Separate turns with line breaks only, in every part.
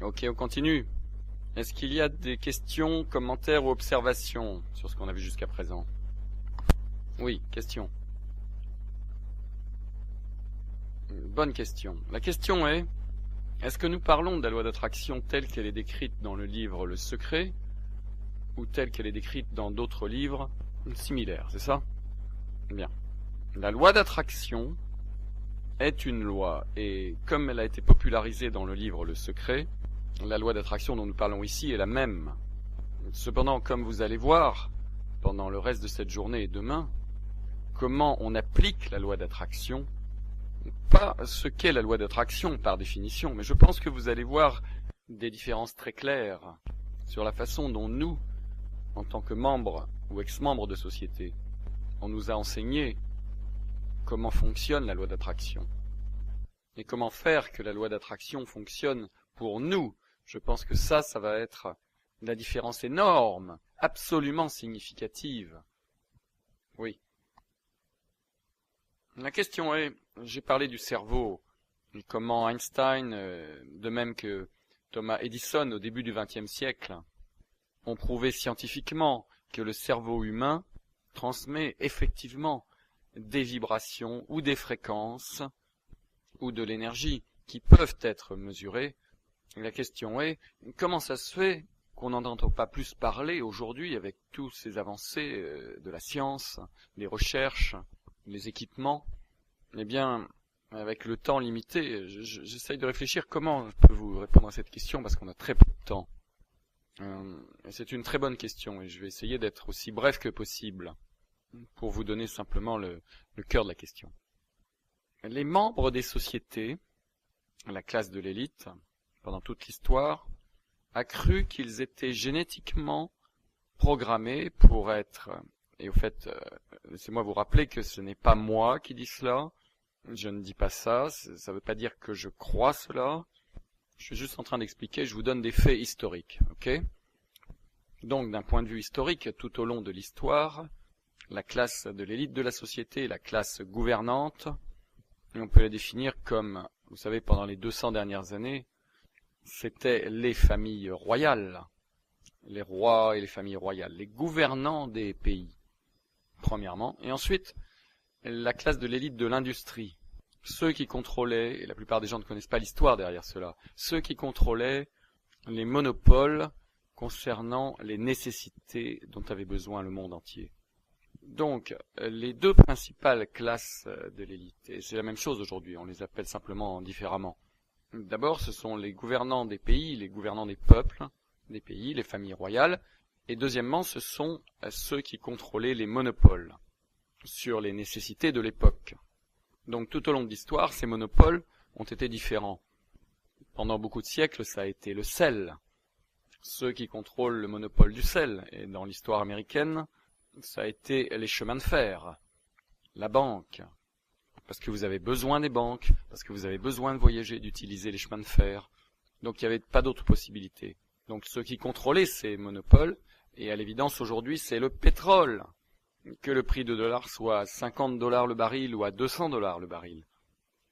Ok, on continue. Est-ce qu'il y a des questions, commentaires ou observations sur ce qu'on a vu jusqu'à présent? Oui, question. Bonne question. La question est-ce que nous parlons de la loi d'attraction telle qu'elle est décrite dans le livre Le Secret ou telle qu'elle est décrite dans d'autres livres similaires, c'est ça? Bien. La loi d'attraction est une loi, et comme elle a été popularisée dans le livre Le Secret, la loi d'attraction dont nous parlons ici est la même. Cependant, comme vous allez voir, pendant le reste de cette journée et demain, comment on applique la loi d'attraction, pas ce qu'est la loi d'attraction par définition, mais je pense que vous allez voir des différences très claires sur la façon dont nous, en tant que membres ou ex-membres de société, on nous a enseigné comment fonctionne la loi d'attraction et comment faire que la loi d'attraction fonctionne pour nous. Je pense que ça va être la différence énorme, absolument significative. Oui. La question est, j'ai parlé du cerveau, et comment Einstein, de même que Thomas Edison au début du XXe siècle, ont prouvé scientifiquement que le cerveau humain transmet effectivement des vibrations ou des fréquences ou de l'énergie qui peuvent être mesurées. Et la question est, comment ça se fait qu'on n'en entend pas plus parler aujourd'hui avec tous ces avancées de la science, les recherches, les équipements? Eh bien, avec le temps limité, j'essaye de réfléchir comment je peux vous répondre à cette question parce qu'on a très peu de temps. C'est une très bonne question et je vais essayer d'être aussi bref que possible pour vous donner simplement le cœur de la question. Les membres des sociétés, la classe de l'élite, pendant toute l'histoire, a cru qu'ils étaient génétiquement programmés pour être... Et au fait, laissez-moi vous rappeler que ce n'est pas moi qui dis cela, je ne dis pas ça, ça ne veut pas dire que je crois cela, je suis juste en train d'expliquer, je vous donne des faits historiques, ok? Donc, d'un point de vue historique, tout au long de l'histoire, la classe de l'élite de la société, la classe gouvernante, on peut la définir comme, vous savez, pendant les 200 dernières années, c'était les familles royales, les rois et les familles royales, les gouvernants des pays, premièrement, et ensuite la classe de l'élite de l'industrie, ceux qui contrôlaient, et la plupart des gens ne connaissent pas l'histoire derrière cela, ceux qui contrôlaient les monopoles concernant les nécessités dont avait besoin le monde entier. Donc, les deux principales classes de l'élite, et c'est la même chose aujourd'hui, on les appelle simplement différemment. D'abord, ce sont les gouvernants des pays, les gouvernants des peuples, des pays, les familles royales, et deuxièmement, ce sont ceux qui contrôlaient les monopoles sur les nécessités de l'époque. Donc, tout au long de l'histoire, ces monopoles ont été différents. Pendant beaucoup de siècles, ça a été le sel, ceux qui contrôlent le monopole du sel, et dans l'histoire américaine, ça a été les chemins de fer, la banque, parce que vous avez besoin des banques, parce que vous avez besoin de voyager, d'utiliser les chemins de fer. Donc il n'y avait pas d'autre possibilité. Donc ceux qui contrôlaient ces monopoles, et à l'évidence aujourd'hui c'est le pétrole, que le prix de dollar soit à 50 $ le baril ou à 200 $ le baril.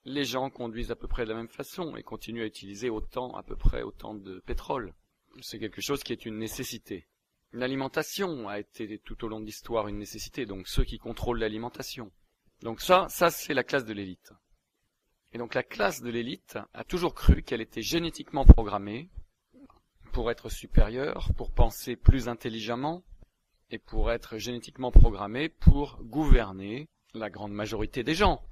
Les gens conduisent à peu près de la même façon et continuent à utiliser à peu près autant de pétrole. C'est quelque chose qui est une nécessité. L'alimentation a été tout au long de l'histoire une nécessité, donc ceux qui contrôlent l'alimentation. Donc ça c'est la classe de l'élite. Et donc la classe de l'élite a toujours cru qu'elle était génétiquement programmée pour être supérieure, pour penser plus intelligemment, et pour être génétiquement programmée pour gouverner la grande majorité des gens,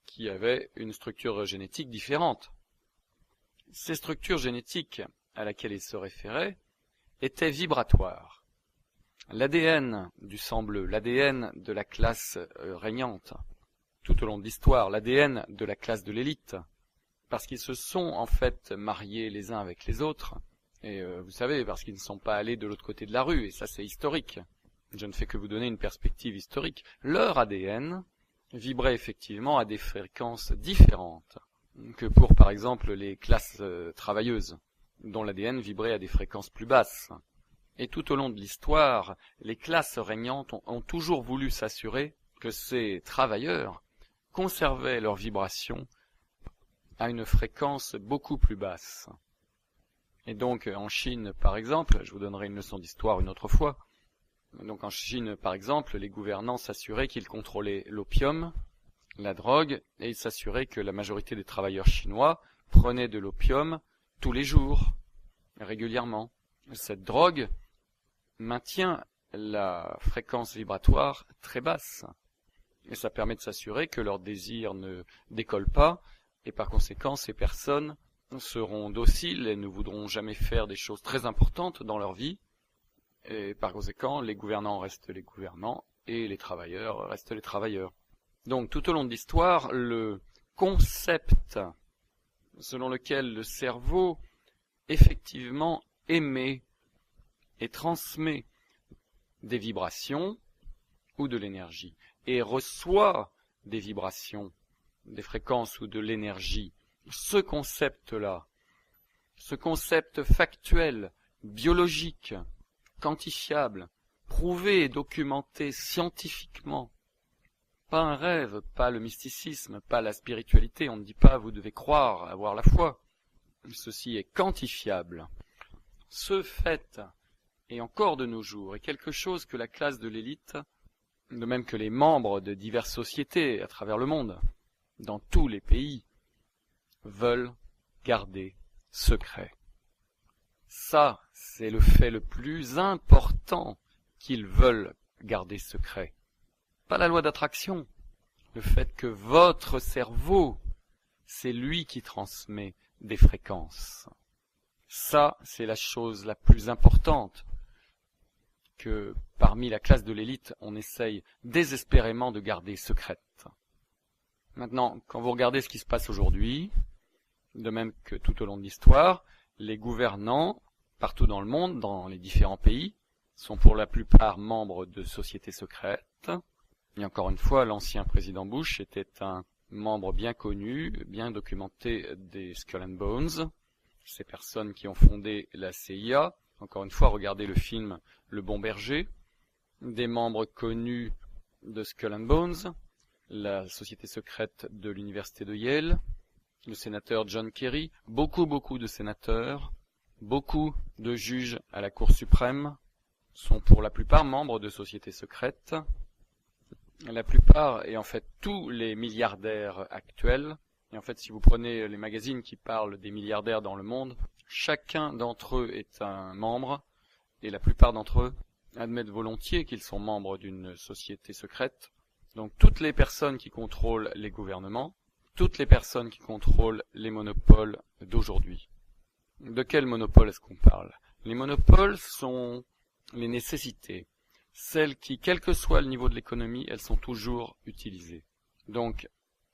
qui avaient une structure génétique différente. Ces structures génétiques à laquelle ils se référaient étaient vibratoires. L'ADN du sang bleu, l'ADN de la classe régnante, tout au long de l'histoire, l'ADN de la classe de l'élite, parce qu'ils se sont en fait mariés les uns avec les autres, et vous savez, parce qu'ils ne sont pas allés de l'autre côté de la rue, et ça c'est historique. Je ne fais que vous donner une perspective historique. Leur ADN vibrait effectivement à des fréquences différentes que pour, par exemple, les classes travailleuses, dont l'ADN vibrait à des fréquences plus basses. Et tout au long de l'histoire, les classes régnantes ont toujours voulu s'assurer que ces travailleurs conservaient leur vibration à une fréquence beaucoup plus basse. Et donc en Chine, par exemple, je vous donnerai une leçon d'histoire une autre fois, donc en Chine, par exemple, les gouvernants s'assuraient qu'ils contrôlaient l'opium, la drogue, et ils s'assuraient que la majorité des travailleurs chinois prenaient de l'opium tous les jours, régulièrement. Cette drogue maintient la fréquence vibratoire très basse, et ça permet de s'assurer que leur désir ne décolle pas, et par conséquent ces personnes seront dociles et ne voudront jamais faire des choses très importantes dans leur vie, et par conséquent les gouvernants restent les gouvernants et les travailleurs restent les travailleurs. Donc tout au long de l'histoire, le concept selon lequel le cerveau effectivement émet et transmet des vibrations ou de l'énergie et reçoit des vibrations, des fréquences ou de l'énergie, ce concept-là, ce concept factuel, biologique, quantifiable, prouvé et documenté scientifiquement, pas un rêve, pas le mysticisme, pas la spiritualité, on ne dit pas vous devez croire, avoir la foi, ceci est quantifiable. Ce fait, et encore de nos jours, est quelque chose que la classe de l'élite, de même que les membres de diverses sociétés à travers le monde, dans tous les pays, veulent garder secret. Ça, c'est le fait le plus important qu'ils veulent garder secret. Pas la loi d'attraction, le fait que votre cerveau, c'est lui qui transmet des fréquences. Ça, c'est la chose la plus importante que parmi la classe de l'élite, on essaye désespérément de garder secrète. Maintenant, quand vous regardez ce qui se passe aujourd'hui, de même que tout au long de l'histoire, les gouvernants, partout dans le monde, dans les différents pays, sont pour la plupart membres de sociétés secrètes. Et encore une fois, l'ancien président Bush était un membre bien connu, bien documenté des Skull and Bones, ces personnes qui ont fondé la CIA. Encore une fois, regardez le film Le Bon Berger, des membres connus de Skull and Bones, la société secrète de l'université de Yale, le sénateur John Kerry, beaucoup de sénateurs, beaucoup de juges à la Cour suprême sont pour la plupart membres de sociétés secrètes. La plupart, et en fait tous les milliardaires actuels, et en fait si vous prenez les magazines qui parlent des milliardaires dans le monde, chacun d'entre eux est un membre, et la plupart d'entre eux admettent volontiers qu'ils sont membres d'une société secrète. Donc toutes les personnes qui contrôlent les gouvernements, toutes les personnes qui contrôlent les monopoles d'aujourd'hui. De quel monopole est-ce qu'on parle? Les monopoles sont les nécessités, celles qui, quel que soit le niveau de l'économie, elles sont toujours utilisées. Donc,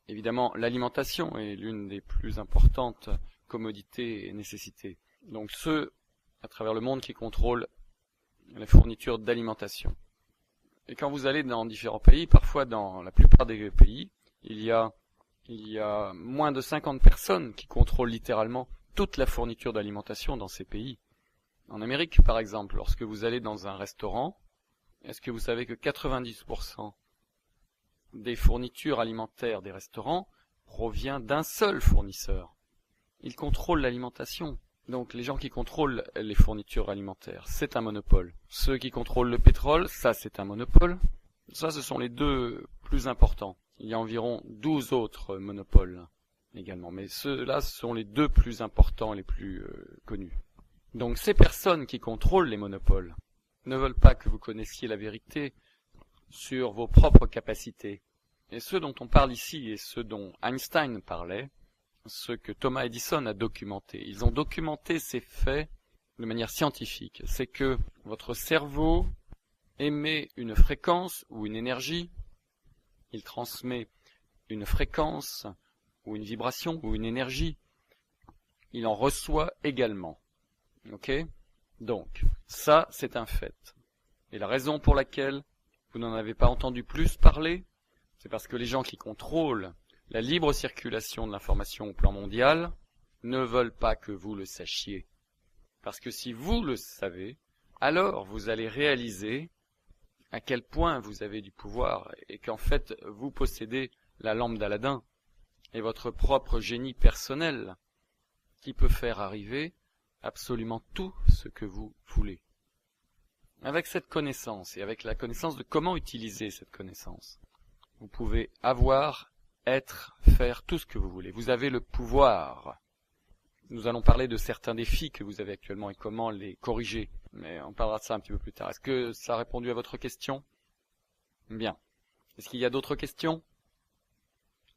évidemment, l'alimentation est l'une des plus importantes commodités et nécessités. Donc ceux, à travers le monde, qui contrôlent la fourniture d'alimentation. Et quand vous allez dans différents pays, parfois dans la plupart des pays, il y a moins de 50 personnes qui contrôlent littéralement toute la fourniture d'alimentation dans ces pays. En Amérique, par exemple, lorsque vous allez dans un restaurant, est-ce que vous savez que 90% des fournitures alimentaires des restaurants provient d'un seul fournisseur? Il contrôle l'alimentation. Donc les gens qui contrôlent les fournitures alimentaires, c'est un monopole. Ceux qui contrôlent le pétrole, ça c'est un monopole. Ça, ce sont les deux plus importants. Il y a environ 12 autres monopoles également, mais ceux-là sont les deux plus importants, les plus connus. Donc ces personnes qui contrôlent les monopoles ne veulent pas que vous connaissiez la vérité sur vos propres capacités. Et ceux dont on parle ici et ceux dont Einstein parlait, ce que Thomas Edison a documenté. Ils ont documenté ces faits de manière scientifique. C'est que votre cerveau émet une fréquence ou une énergie, il transmet une fréquence ou une vibration ou une énergie, il en reçoit également. Ok? Donc, ça, c'est un fait. Et la raison pour laquelle vous n'en avez pas entendu plus parler, c'est parce que les gens qui contrôlent la libre circulation de l'information au plan mondial ne veulent pas que vous le sachiez. Parce que si vous le savez, alors vous allez réaliser à quel point vous avez du pouvoir et qu'en fait vous possédez la lampe d'Aladin et votre propre génie personnel qui peut faire arriver absolument tout ce que vous voulez. Avec cette connaissance et avec la connaissance de comment utiliser cette connaissance, vous pouvez avoir, être, faire tout ce que vous voulez. Vous avez le pouvoir. Nous allons parler de certains défis que vous avez actuellement et comment les corriger. Mais on parlera de ça un petit peu plus tard. Est-ce que ça a répondu à votre question? Bien. Est-ce qu'il y a d'autres questions?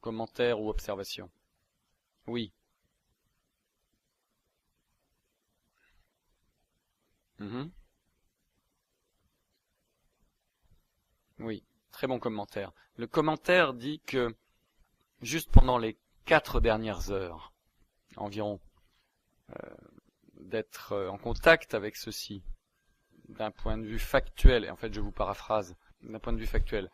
Commentaires ou observations? Oui. Oui, très bon commentaire. Le commentaire dit que juste pendant les 4 dernières heures environ, d'être en contact avec ceci, d'un point de vue factuel, et en fait je vous paraphrase, d'un point de vue factuel,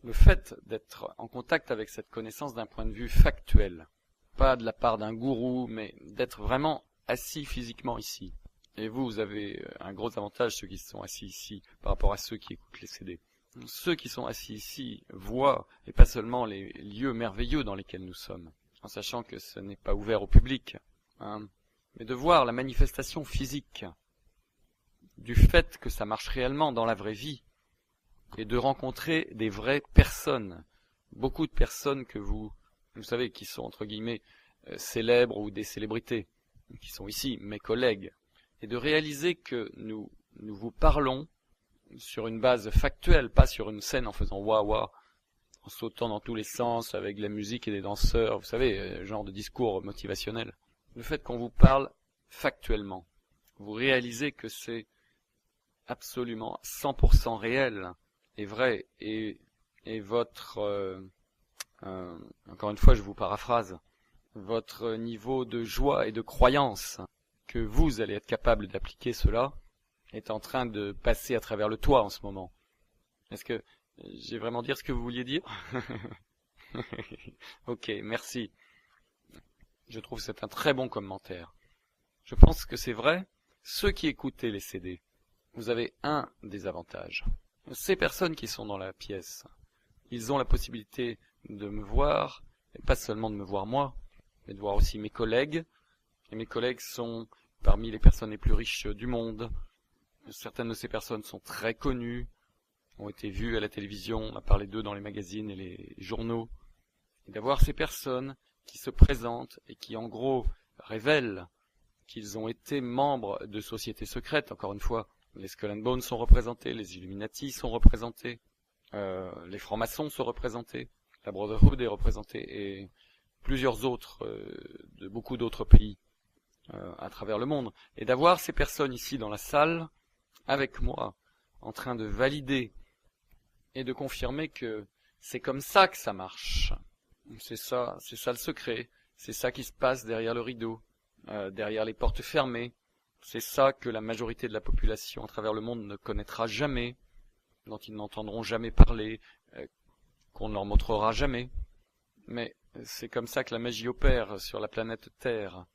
le fait d'être en contact avec cette connaissance d'un point de vue factuel, pas de la part d'un gourou, mais d'être vraiment assis physiquement ici. Et vous avez un gros avantage, ceux qui sont assis ici, par rapport à ceux qui écoutent les CD. Ceux qui sont assis ici voient, et pas seulement les lieux merveilleux dans lesquels nous sommes, en sachant que ce n'est pas ouvert au public, hein, mais de voir la manifestation physique du fait que ça marche réellement dans la vraie vie, et de rencontrer des vraies personnes, beaucoup de personnes que vous savez, qui sont entre guillemets célèbres ou des célébrités, qui sont ici, mes collègues, et de réaliser que nous vous parlons sur une base factuelle, pas sur une scène en faisant wah wah, en sautant dans tous les sens avec de la musique et des danseurs, vous savez, genre de discours motivationnel. Le fait qu'on vous parle factuellement, vous réalisez que c'est absolument 100% réel et vrai, et votre, encore une fois je vous paraphrase, votre niveau de joie et de croyance que vous allez être capable d'appliquer cela est en train de passer à travers le toit en ce moment. Est-ce que j'ai vraiment dire ce que vous vouliez dire? Ok, merci. Je trouve que c'est un très bon commentaire. Je pense que c'est vrai. Ceux qui écoutez les CD, vous avez un désavantage. Ces personnes qui sont dans la pièce, ils ont la possibilité de me voir, et pas seulement de me voir moi, mais de voir aussi mes collègues. Et mes collègues sont parmi les personnes les plus riches du monde. Certaines de ces personnes sont très connues, ont été vues à la télévision, on a parlé d'eux dans les magazines et les journaux. Et d'avoir ces personnes qui se présentent et qui en gros révèlent qu'ils ont été membres de sociétés secrètes, encore une fois, les Skull and Bones sont représentés, les Illuminati sont représentés, les francs-maçons sont représentés, la Brotherhood est représentée, et plusieurs autres de beaucoup d'autres pays à travers le monde. Et d'avoir ces personnes ici dans la salle, avec moi, en train de valider et de confirmer que c'est comme ça que ça marche. C'est ça le secret. C'est ça qui se passe derrière le rideau, derrière les portes fermées. C'est ça que la majorité de la population à travers le monde ne connaîtra jamais, dont ils n'entendront jamais parler, qu'on ne leur montrera jamais. Mais c'est comme ça que la magie opère sur la planète Terre.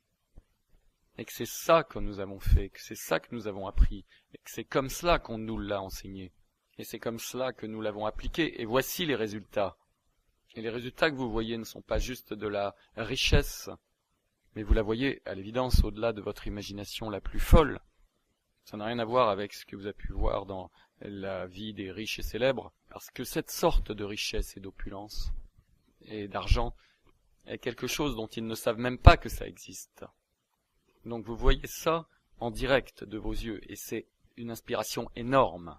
Et que c'est ça que nous avons fait, que c'est ça que nous avons appris, et que c'est comme cela qu'on nous l'a enseigné. Et c'est comme cela que nous l'avons appliqué, et voici les résultats. Et les résultats que vous voyez ne sont pas juste de la richesse, mais vous la voyez à l'évidence au-delà de votre imagination la plus folle. Ça n'a rien à voir avec ce que vous avez pu voir dans la vie des riches et célèbres, parce que cette sorte de richesse et d'opulence et d'argent est quelque chose dont ils ne savent même pas que ça existe. Donc vous voyez ça en direct de vos yeux, et c'est une inspiration énorme.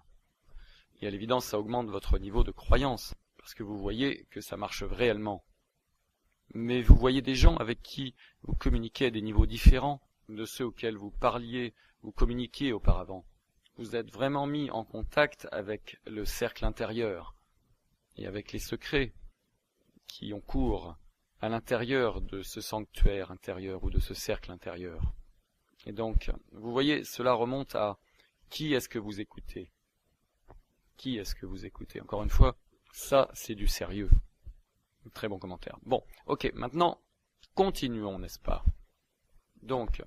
Et à l'évidence, ça augmente votre niveau de croyance, parce que vous voyez que ça marche réellement. Mais vous voyez des gens avec qui vous communiquez à des niveaux différents de ceux auxquels vous parliez, vous communiquiez auparavant. Vous êtes vraiment mis en contact avec le cercle intérieur, et avec les secrets qui ont cours à l'intérieur de ce sanctuaire intérieur ou de ce cercle intérieur. Et donc, vous voyez, cela remonte à qui est-ce que vous écoutez? Qui est-ce que vous écoutez? Encore une fois, ça, c'est du sérieux. Très bon commentaire. Bon, ok, maintenant, continuons, n'est-ce pas? Donc,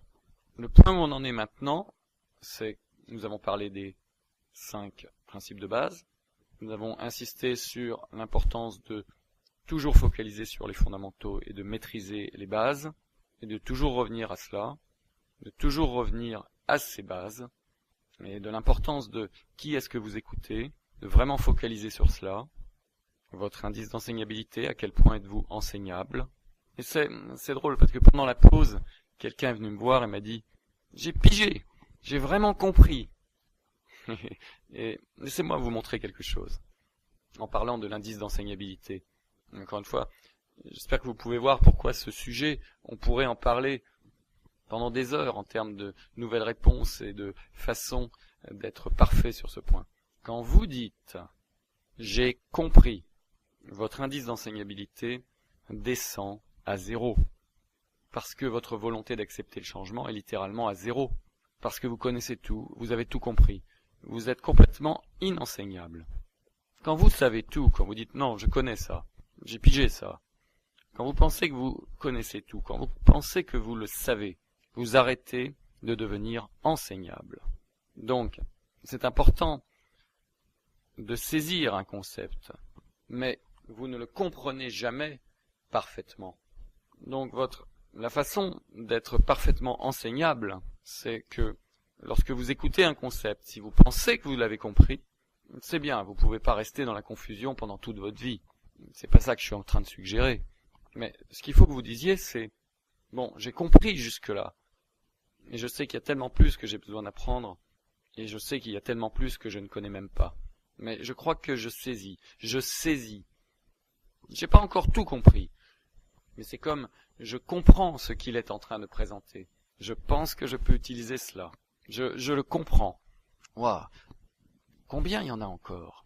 le point où on en est maintenant, c'est, nous avons parlé des 5 principes de base. Nous avons insisté sur l'importance de toujours focaliser sur les fondamentaux et de maîtriser les bases, et de toujours revenir à cela. de toujours revenir à ces bases, et de l'importance de qui est-ce que vous écoutez, de vraiment focaliser sur cela, votre indice d'enseignabilité, à quel point êtes-vous enseignable. Et c'est drôle parce que pendant la pause, quelqu'un est venu me voir et m'a dit « J'ai pigé, j'ai vraiment compris ». Et laissez-moi vous montrer quelque chose, en parlant de l'indice d'enseignabilité. Encore une fois, j'espère que vous pouvez voir pourquoi ce sujet, on pourrait en parler pendant des heures en termes de nouvelles réponses et de façon d'être parfait sur ce point. Quand vous dites « j'ai compris », votre indice d'enseignabilité descend à 0. Parce que votre volonté d'accepter le changement est littéralement à 0. Parce que vous connaissez tout, vous avez tout compris. Vous êtes complètement inenseignable. Quand vous savez tout, quand vous dites « non, je connais ça, j'ai pigé ça », quand vous pensez que vous connaissez tout, quand vous pensez que vous le savez, vous arrêtez de devenir enseignable. Donc, c'est important de saisir un concept, mais vous ne le comprenez jamais parfaitement. Donc, la façon d'être parfaitement enseignable, c'est que lorsque vous écoutez un concept, si vous pensez que vous l'avez compris, c'est bien, vous ne pouvez pas rester dans la confusion pendant toute votre vie. C'est pas ça que je suis en train de suggérer. Mais ce qu'il faut que vous disiez, c'est « bon, j'ai compris jusque-là, et je sais qu'il y a tellement plus que j'ai besoin d'apprendre, et je sais qu'il y a tellement plus que je ne connais même pas. Mais je crois que je saisis. J'ai pas encore tout compris, mais c'est comme je comprends ce qu'il est en train de présenter. Je pense que je peux utiliser cela. Je le comprends. Waouh, combien il y en a encore?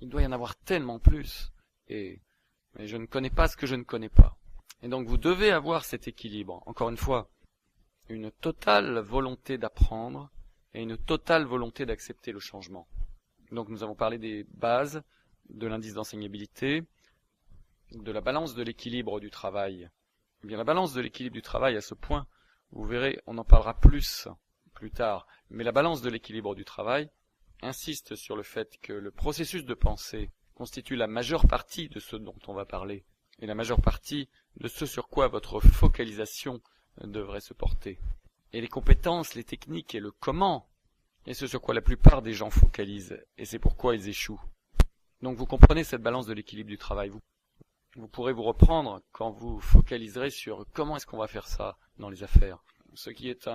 Il doit y en avoir tellement plus. Mais je ne connais pas ce que je ne connais pas. Et donc vous devez avoir cet équilibre. Encore une fois, une totale volonté d'apprendre et une totale volonté d'accepter le changement. Donc nous avons parlé des bases, de l'indice d'enseignabilité, de la balance de l'équilibre du travail. Eh bien, la balance de l'équilibre du travail, à ce point, vous verrez, on en parlera plus tard, mais la balance de l'équilibre du travail insiste sur le fait que le processus de pensée constitue la majeure partie de ce dont on va parler, et la majeure partie de ce sur quoi votre focalisation devrait se porter. Et les compétences, les techniques et le comment, et ce sur quoi la plupart des gens focalisent, et c'est pourquoi ils échouent. Donc vous comprenez cette balance de l'équilibre du travail. Vous pourrez vous reprendre quand vous focaliserez sur comment est-ce qu'on va faire ça dans les affaires. Ce qui est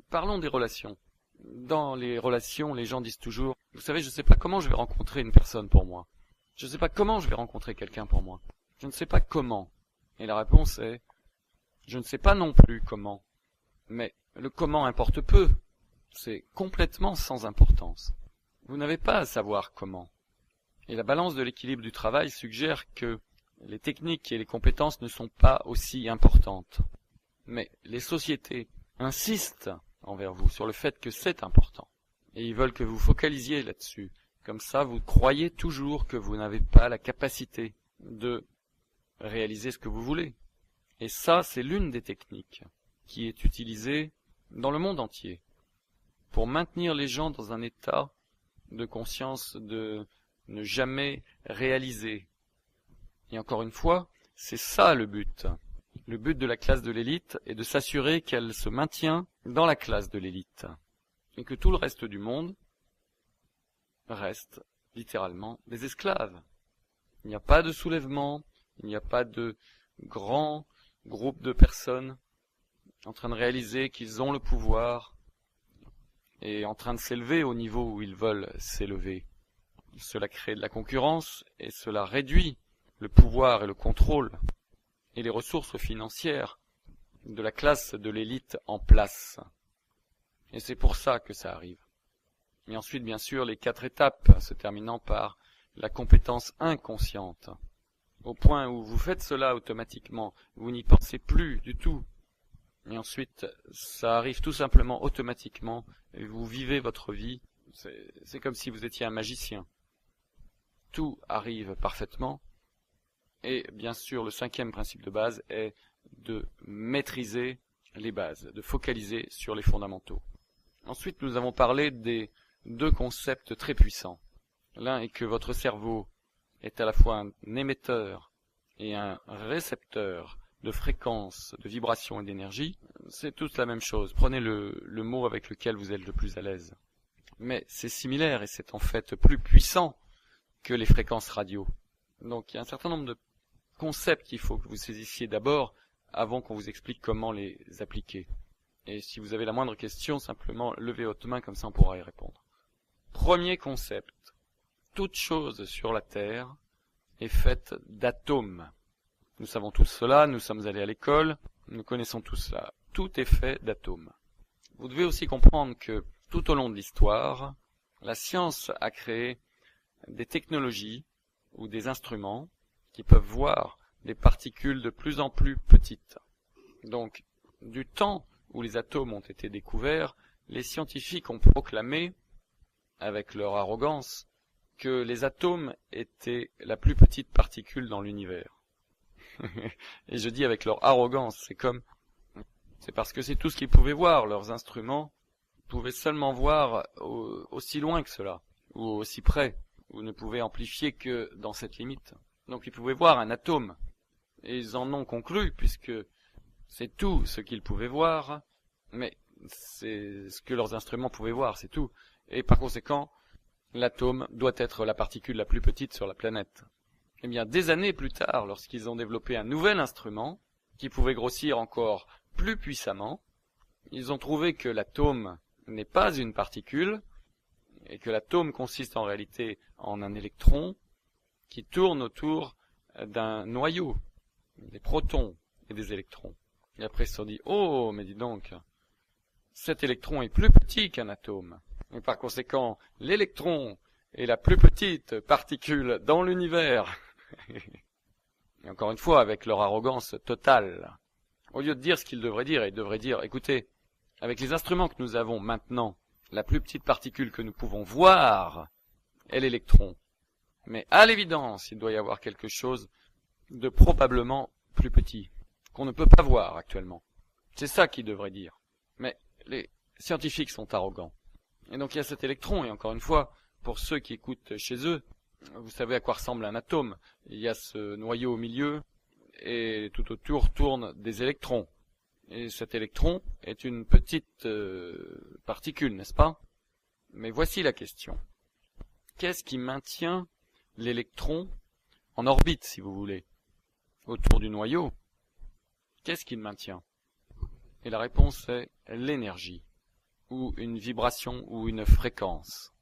parlons des relations. Dans les relations, les gens disent toujours, vous savez, je ne sais pas comment je vais rencontrer une personne pour moi. Je ne sais pas comment je vais rencontrer quelqu'un pour moi. Je ne sais pas comment. Et la réponse est, je ne sais pas non plus comment. Mais le comment importe peu. C'est complètement sans importance. Vous n'avez pas à savoir comment. Et la balance de l'équilibre du travail suggère que les techniques et les compétences ne sont pas aussi importantes. Mais les sociétés insistent envers vous sur le fait que c'est important. Et ils veulent que vous focalisiez là-dessus. Comme ça, vous croyez toujours que vous n'avez pas la capacité de réaliser ce que vous voulez. Et ça, c'est l'une des techniques qui est utilisée dans le monde entier pour maintenir les gens dans un état de conscience de ne jamais réaliser. Et encore une fois, c'est ça le but. Le but de la classe de l'élite est de s'assurer qu'elle se maintient dans la classe de l'élite et que tout le reste du monde reste littéralement des esclaves. Il n'y a pas de soulèvement, il n'y a pas de grand groupe de personnes en train de réaliser qu'ils ont le pouvoir et en train de s'élever au niveau où ils veulent s'élever. Cela crée de la concurrence et cela réduit le pouvoir et le contrôle et les ressources financières de la classe de l'élite en place. Et c'est pour ça que ça arrive. Et ensuite, bien sûr, les 4 étapes, se terminant par la compétence inconsciente. Au point où vous faites cela automatiquement, vous n'y pensez plus du tout. Et ensuite, ça arrive tout simplement automatiquement, et vous vivez votre vie. C'est comme si vous étiez un magicien. Tout arrive parfaitement. Et bien sûr, le 5e principe de base est de maîtriser les bases, de focaliser sur les fondamentaux. Ensuite, nous avons parlé des 2 concepts très puissants. L'un est que votre cerveau est à la fois un émetteur et un récepteur de fréquence, de vibration et d'énergie, c'est tous la même chose. Prenez le mot avec lequel vous êtes le plus à l'aise. Mais c'est similaire et c'est en fait plus puissant que les fréquences radio. Donc il y a un certain nombre de concepts qu'il faut que vous saisissiez d'abord avant qu'on vous explique comment les appliquer. Et si vous avez la moindre question, simplement levez votre main, comme ça on pourra y répondre. Premier concept. Toute chose sur la Terre est faite d'atomes. Nous savons tous cela, nous sommes allés à l'école, nous connaissons tout cela. Tout est fait d'atomes. Vous devez aussi comprendre que tout au long de l'histoire, la science a créé des technologies ou des instruments qui peuvent voir des particules de plus en plus petites. Donc, du temps où les atomes ont été découverts, les scientifiques ont proclamé, avec leur arrogance, que les atomes étaient la plus petite particule dans l'univers. Et je dis avec leur arrogance, c'est parce que c'est tout ce qu'ils pouvaient voir. Leurs instruments pouvaient seulement voir aussi loin que cela, ou aussi près, ou ne pouvaient amplifier que dans cette limite. Donc ils pouvaient voir un atome, et ils en ont conclu, puisque c'est tout ce qu'ils pouvaient voir, mais c'est ce que leurs instruments pouvaient voir, c'est tout. Et par conséquent, l'atome doit être la particule la plus petite sur la planète. Eh bien, des années plus tard, lorsqu'ils ont développé un nouvel instrument, qui pouvait grossir encore plus puissamment, ils ont trouvé que l'atome n'est pas une particule, et que l'atome consiste en réalité en un électron qui tourne autour d'un noyau, des protons et des électrons. Et après ils se sont dit, oh, mais dis donc, cet électron est plus petit qu'un atome. Et par conséquent, l'électron est la plus petite particule dans l'univers. Et encore une fois, avec leur arrogance totale. Au lieu de dire ce qu'ils devraient dire, ils devraient dire, écoutez, avec les instruments que nous avons maintenant, la plus petite particule que nous pouvons voir est l'électron. Mais à l'évidence, il doit y avoir quelque chose de probablement plus petit, qu'on ne peut pas voir actuellement. C'est ça qu'ils devraient dire. Mais les scientifiques sont arrogants. Et donc il y a cet électron, et encore une fois, pour ceux qui écoutent chez eux, vous savez à quoi ressemble un atome. Il y a ce noyau au milieu, et tout autour tournent des électrons. Et cet électron est une petite particule, n'est-ce pas? Mais voici la question. Qu'est-ce qui maintient l'électron en orbite, si vous voulez, autour du noyau? Qu'est-ce qui le maintient? Et la réponse est l'énergie, ou une vibration, ou une fréquence.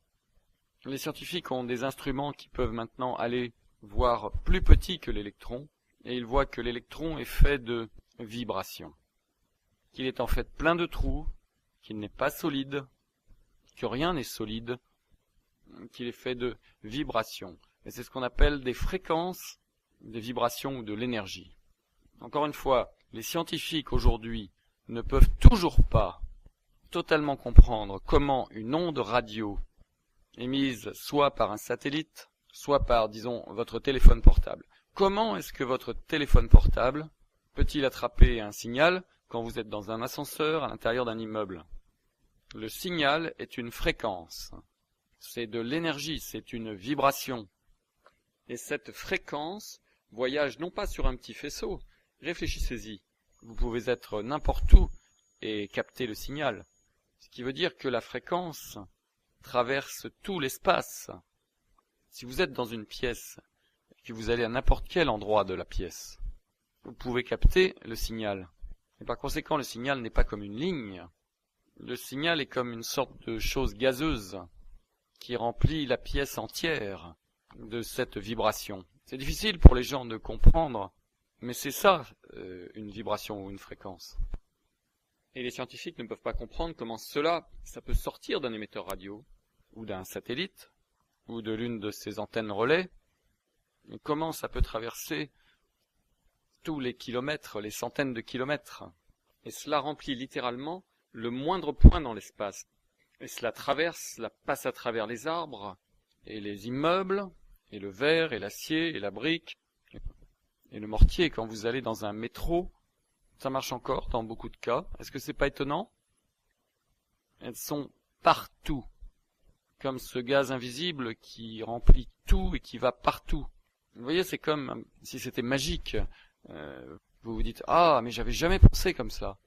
Les scientifiques ont des instruments qui peuvent maintenant aller voir plus petit que l'électron, et ils voient que l'électron est fait de vibrations, qu'il est en fait plein de trous, qu'il n'est pas solide, que rien n'est solide, qu'il est fait de vibrations. Et c'est ce qu'on appelle des fréquences, des vibrations ou de l'énergie. Encore une fois, les scientifiques aujourd'hui ne peuvent toujours pas totalement comprendre comment une onde radio émise soit par un satellite, soit par, disons, votre téléphone portable. Comment est-ce que votre téléphone portable peut-il attraper un signal quand vous êtes dans un ascenseur à l'intérieur d'un immeuble? Le signal est une fréquence. C'est de l'énergie, c'est une vibration. Et cette fréquence voyage non pas sur un petit faisceau. Réfléchissez-y. Vous pouvez être n'importe où et capter le signal. Ce qui veut dire que la fréquence traverse tout l'espace. Si vous êtes dans une pièce et que vous allez à n'importe quel endroit de la pièce, vous pouvez capter le signal. Et par conséquent, le signal n'est pas comme une ligne. Le signal est comme une sorte de chose gazeuse qui remplit la pièce entière de cette vibration. C'est difficile pour les gens de comprendre, mais c'est ça, une vibration ou une fréquence. Et les scientifiques ne peuvent pas comprendre comment ça peut sortir d'un émetteur radio, ou d'un satellite, ou de l'une de ces antennes relais, et comment ça peut traverser tous les kilomètres, les centaines de kilomètres. Et cela remplit littéralement le moindre point dans l'espace. Et cela passe à travers les arbres, et les immeubles, et le verre, et l'acier, et la brique, et le mortier. Quand vous allez dans un métro, ça marche encore dans beaucoup de cas. Est-ce que c'est pas étonnant? Elles sont partout, comme ce gaz invisible qui remplit tout et qui va partout. Vous voyez, c'est comme si c'était magique. Vous vous dites « Ah, mais j'avais jamais pensé comme ça ».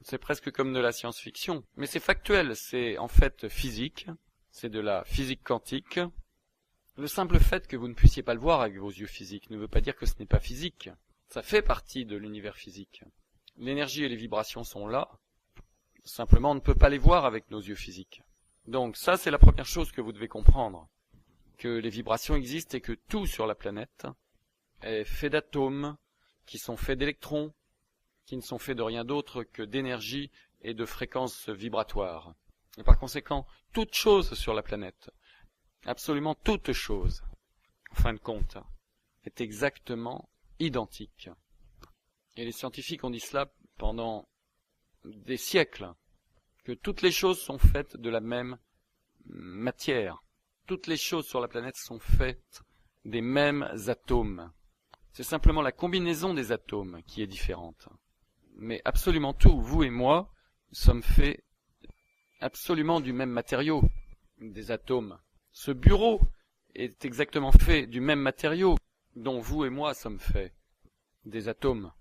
C'est presque comme de la science-fiction. Mais c'est factuel, c'est en fait physique, c'est de la physique quantique. Le simple fait que vous ne puissiez pas le voir avec vos yeux physiques ne veut pas dire que ce n'est pas physique. Ça fait partie de l'univers physique. L'énergie et les vibrations sont là. Simplement, on ne peut pas les voir avec nos yeux physiques. Donc ça, c'est la première chose que vous devez comprendre. Que les vibrations existent et que tout sur la planète est fait d'atomes qui sont faits d'électrons, qui ne sont faits de rien d'autre que d'énergie et de fréquences vibratoires. Et par conséquent, toute chose sur la planète, absolument toute chose, en fin de compte, est exactement identique. Et les scientifiques ont dit cela pendant des siècles, que toutes les choses sont faites de la même matière. Toutes les choses sur la planète sont faites des mêmes atomes. C'est simplement la combinaison des atomes qui est différente. Mais absolument tout, vous et moi, sommes faits absolument du même matériau, des atomes. Ce bureau est exactement fait du même matériau dont vous et moi sommes faits, des atomes.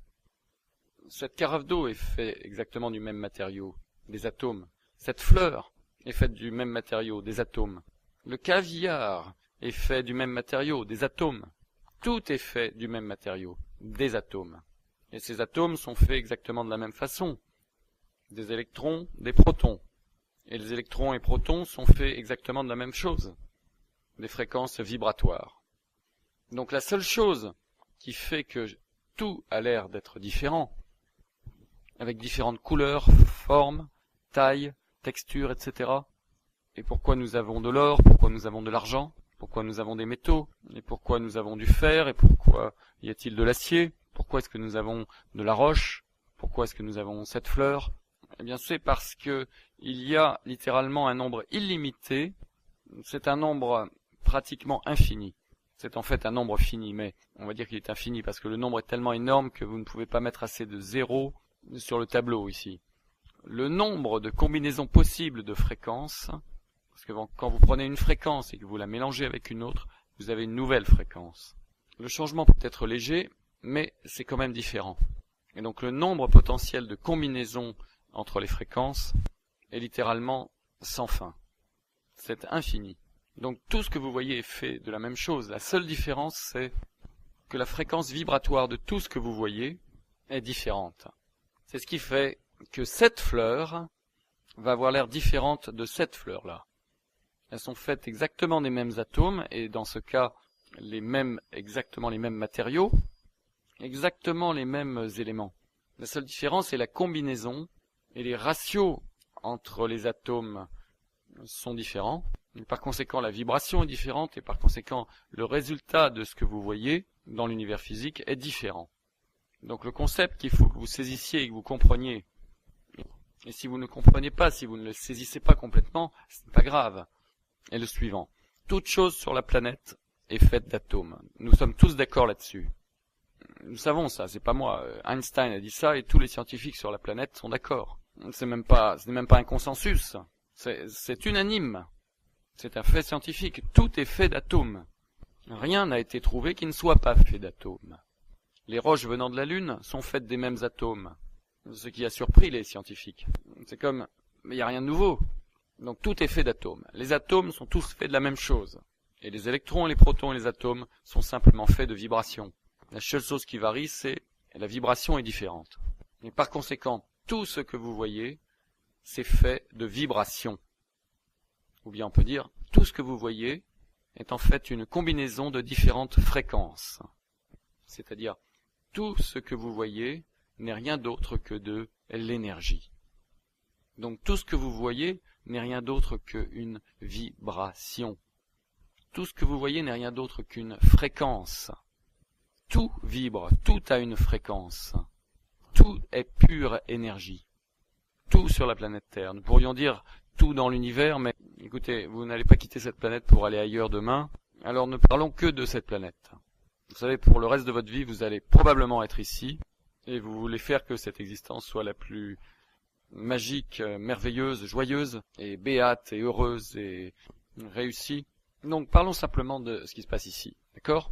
Cette carafe d'eau est faite exactement du même matériau, des atomes. Cette fleur est faite du même matériau, des atomes. Le caviar est fait du même matériau, des atomes. Tout est fait du même matériau, des atomes. Et ces atomes sont faits exactement de la même façon. Des électrons, des protons. Et les électrons et protons sont faits exactement de la même chose. Des fréquences vibratoires. Donc la seule chose qui fait que tout a l'air d'être différent, avec différentes couleurs, formes, tailles, textures, etc. Et pourquoi nous avons de l'or, pourquoi nous avons de l'argent, pourquoi nous avons des métaux, et pourquoi nous avons du fer, et pourquoi y a-t-il de l'acier, pourquoi est-ce que nous avons de la roche, pourquoi est-ce que nous avons cette fleur? Eh bien c'est parce que il y a littéralement un nombre illimité, c'est un nombre pratiquement infini. C'est en fait un nombre fini, mais on va dire qu'il est infini parce que le nombre est tellement énorme que vous ne pouvez pas mettre assez de zéros sur le tableau ici. Le nombre de combinaisons possibles de fréquences, parce que quand vous prenez une fréquence et que vous la mélangez avec une autre, vous avez une nouvelle fréquence. Le changement peut être léger, mais c'est quand même différent. Et donc le nombre potentiel de combinaisons entre les fréquences est littéralement sans fin. C'est infini. Donc tout ce que vous voyez est fait de la même chose. La seule différence, c'est que la fréquence vibratoire de tout ce que vous voyez est différente. C'est ce qui fait que cette fleur va avoir l'air différente de cette fleur-là. Elles sont faites exactement des mêmes atomes, et dans ce cas, exactement les mêmes matériaux, exactement les mêmes éléments. La seule différence est la combinaison, et les ratios entre les atomes sont différents. Et par conséquent, la vibration est différente, et par conséquent, le résultat de ce que vous voyez dans l'univers physique est différent. Donc le concept qu'il faut que vous saisissiez et que vous compreniez, et si vous ne comprenez pas, si vous ne le saisissez pas complètement, ce n'est pas grave, est le suivant. Toute chose sur la planète est faite d'atomes. Nous sommes tous d'accord là-dessus. Nous savons ça, c'est pas moi. Einstein a dit ça et tous les scientifiques sur la planète sont d'accord. Ce n'est même pas un consensus. C'est unanime. C'est un fait scientifique. Tout est fait d'atomes. Rien n'a été trouvé qui ne soit pas fait d'atomes. Les roches venant de la Lune sont faites des mêmes atomes. Ce qui a surpris les scientifiques. C'est comme, mais il n'y a rien de nouveau. Donc tout est fait d'atomes. Les atomes sont tous faits de la même chose. Et les électrons, les protons et les atomes sont simplement faits de vibrations. La seule chose qui varie, c'est la vibration est différente. Et par conséquent, tout ce que vous voyez, c'est fait de vibrations. Ou bien on peut dire, tout ce que vous voyez est en fait une combinaison de différentes fréquences. C'est-à-dire, tout ce que vous voyez n'est rien d'autre que de l'énergie. Donc tout ce que vous voyez n'est rien d'autre qu'une vibration. Tout ce que vous voyez n'est rien d'autre qu'une fréquence. Tout vibre, tout a une fréquence. Tout est pure énergie. Tout sur la planète Terre. Nous pourrions dire tout dans l'univers, mais écoutez, vous n'allez pas quitter cette planète pour aller ailleurs demain, alors ne parlons que de cette planète. Vous savez, pour le reste de votre vie, vous allez probablement être ici, et vous voulez faire que cette existence soit la plus magique, merveilleuse, joyeuse, et béate, et heureuse, et réussie. Donc parlons simplement de ce qui se passe ici, d'accord?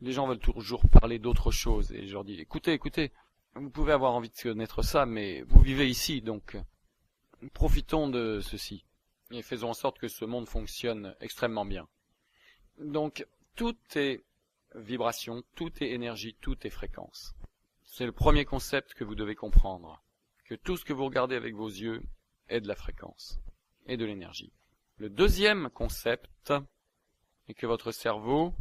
Les gens veulent toujours parler d'autre chose, et je leur dis, écoutez, Vous pouvez avoir envie de connaître ça, mais vous vivez ici, donc profitons de ceci. Et faisons en sorte que ce monde fonctionne extrêmement bien. Donc, tout est vibration, tout est énergie, tout est fréquence. C'est le premier concept que vous devez comprendre. Que tout ce que vous regardez avec vos yeux est de la fréquence et de l'énergie. Le deuxième concept est que votre cerveau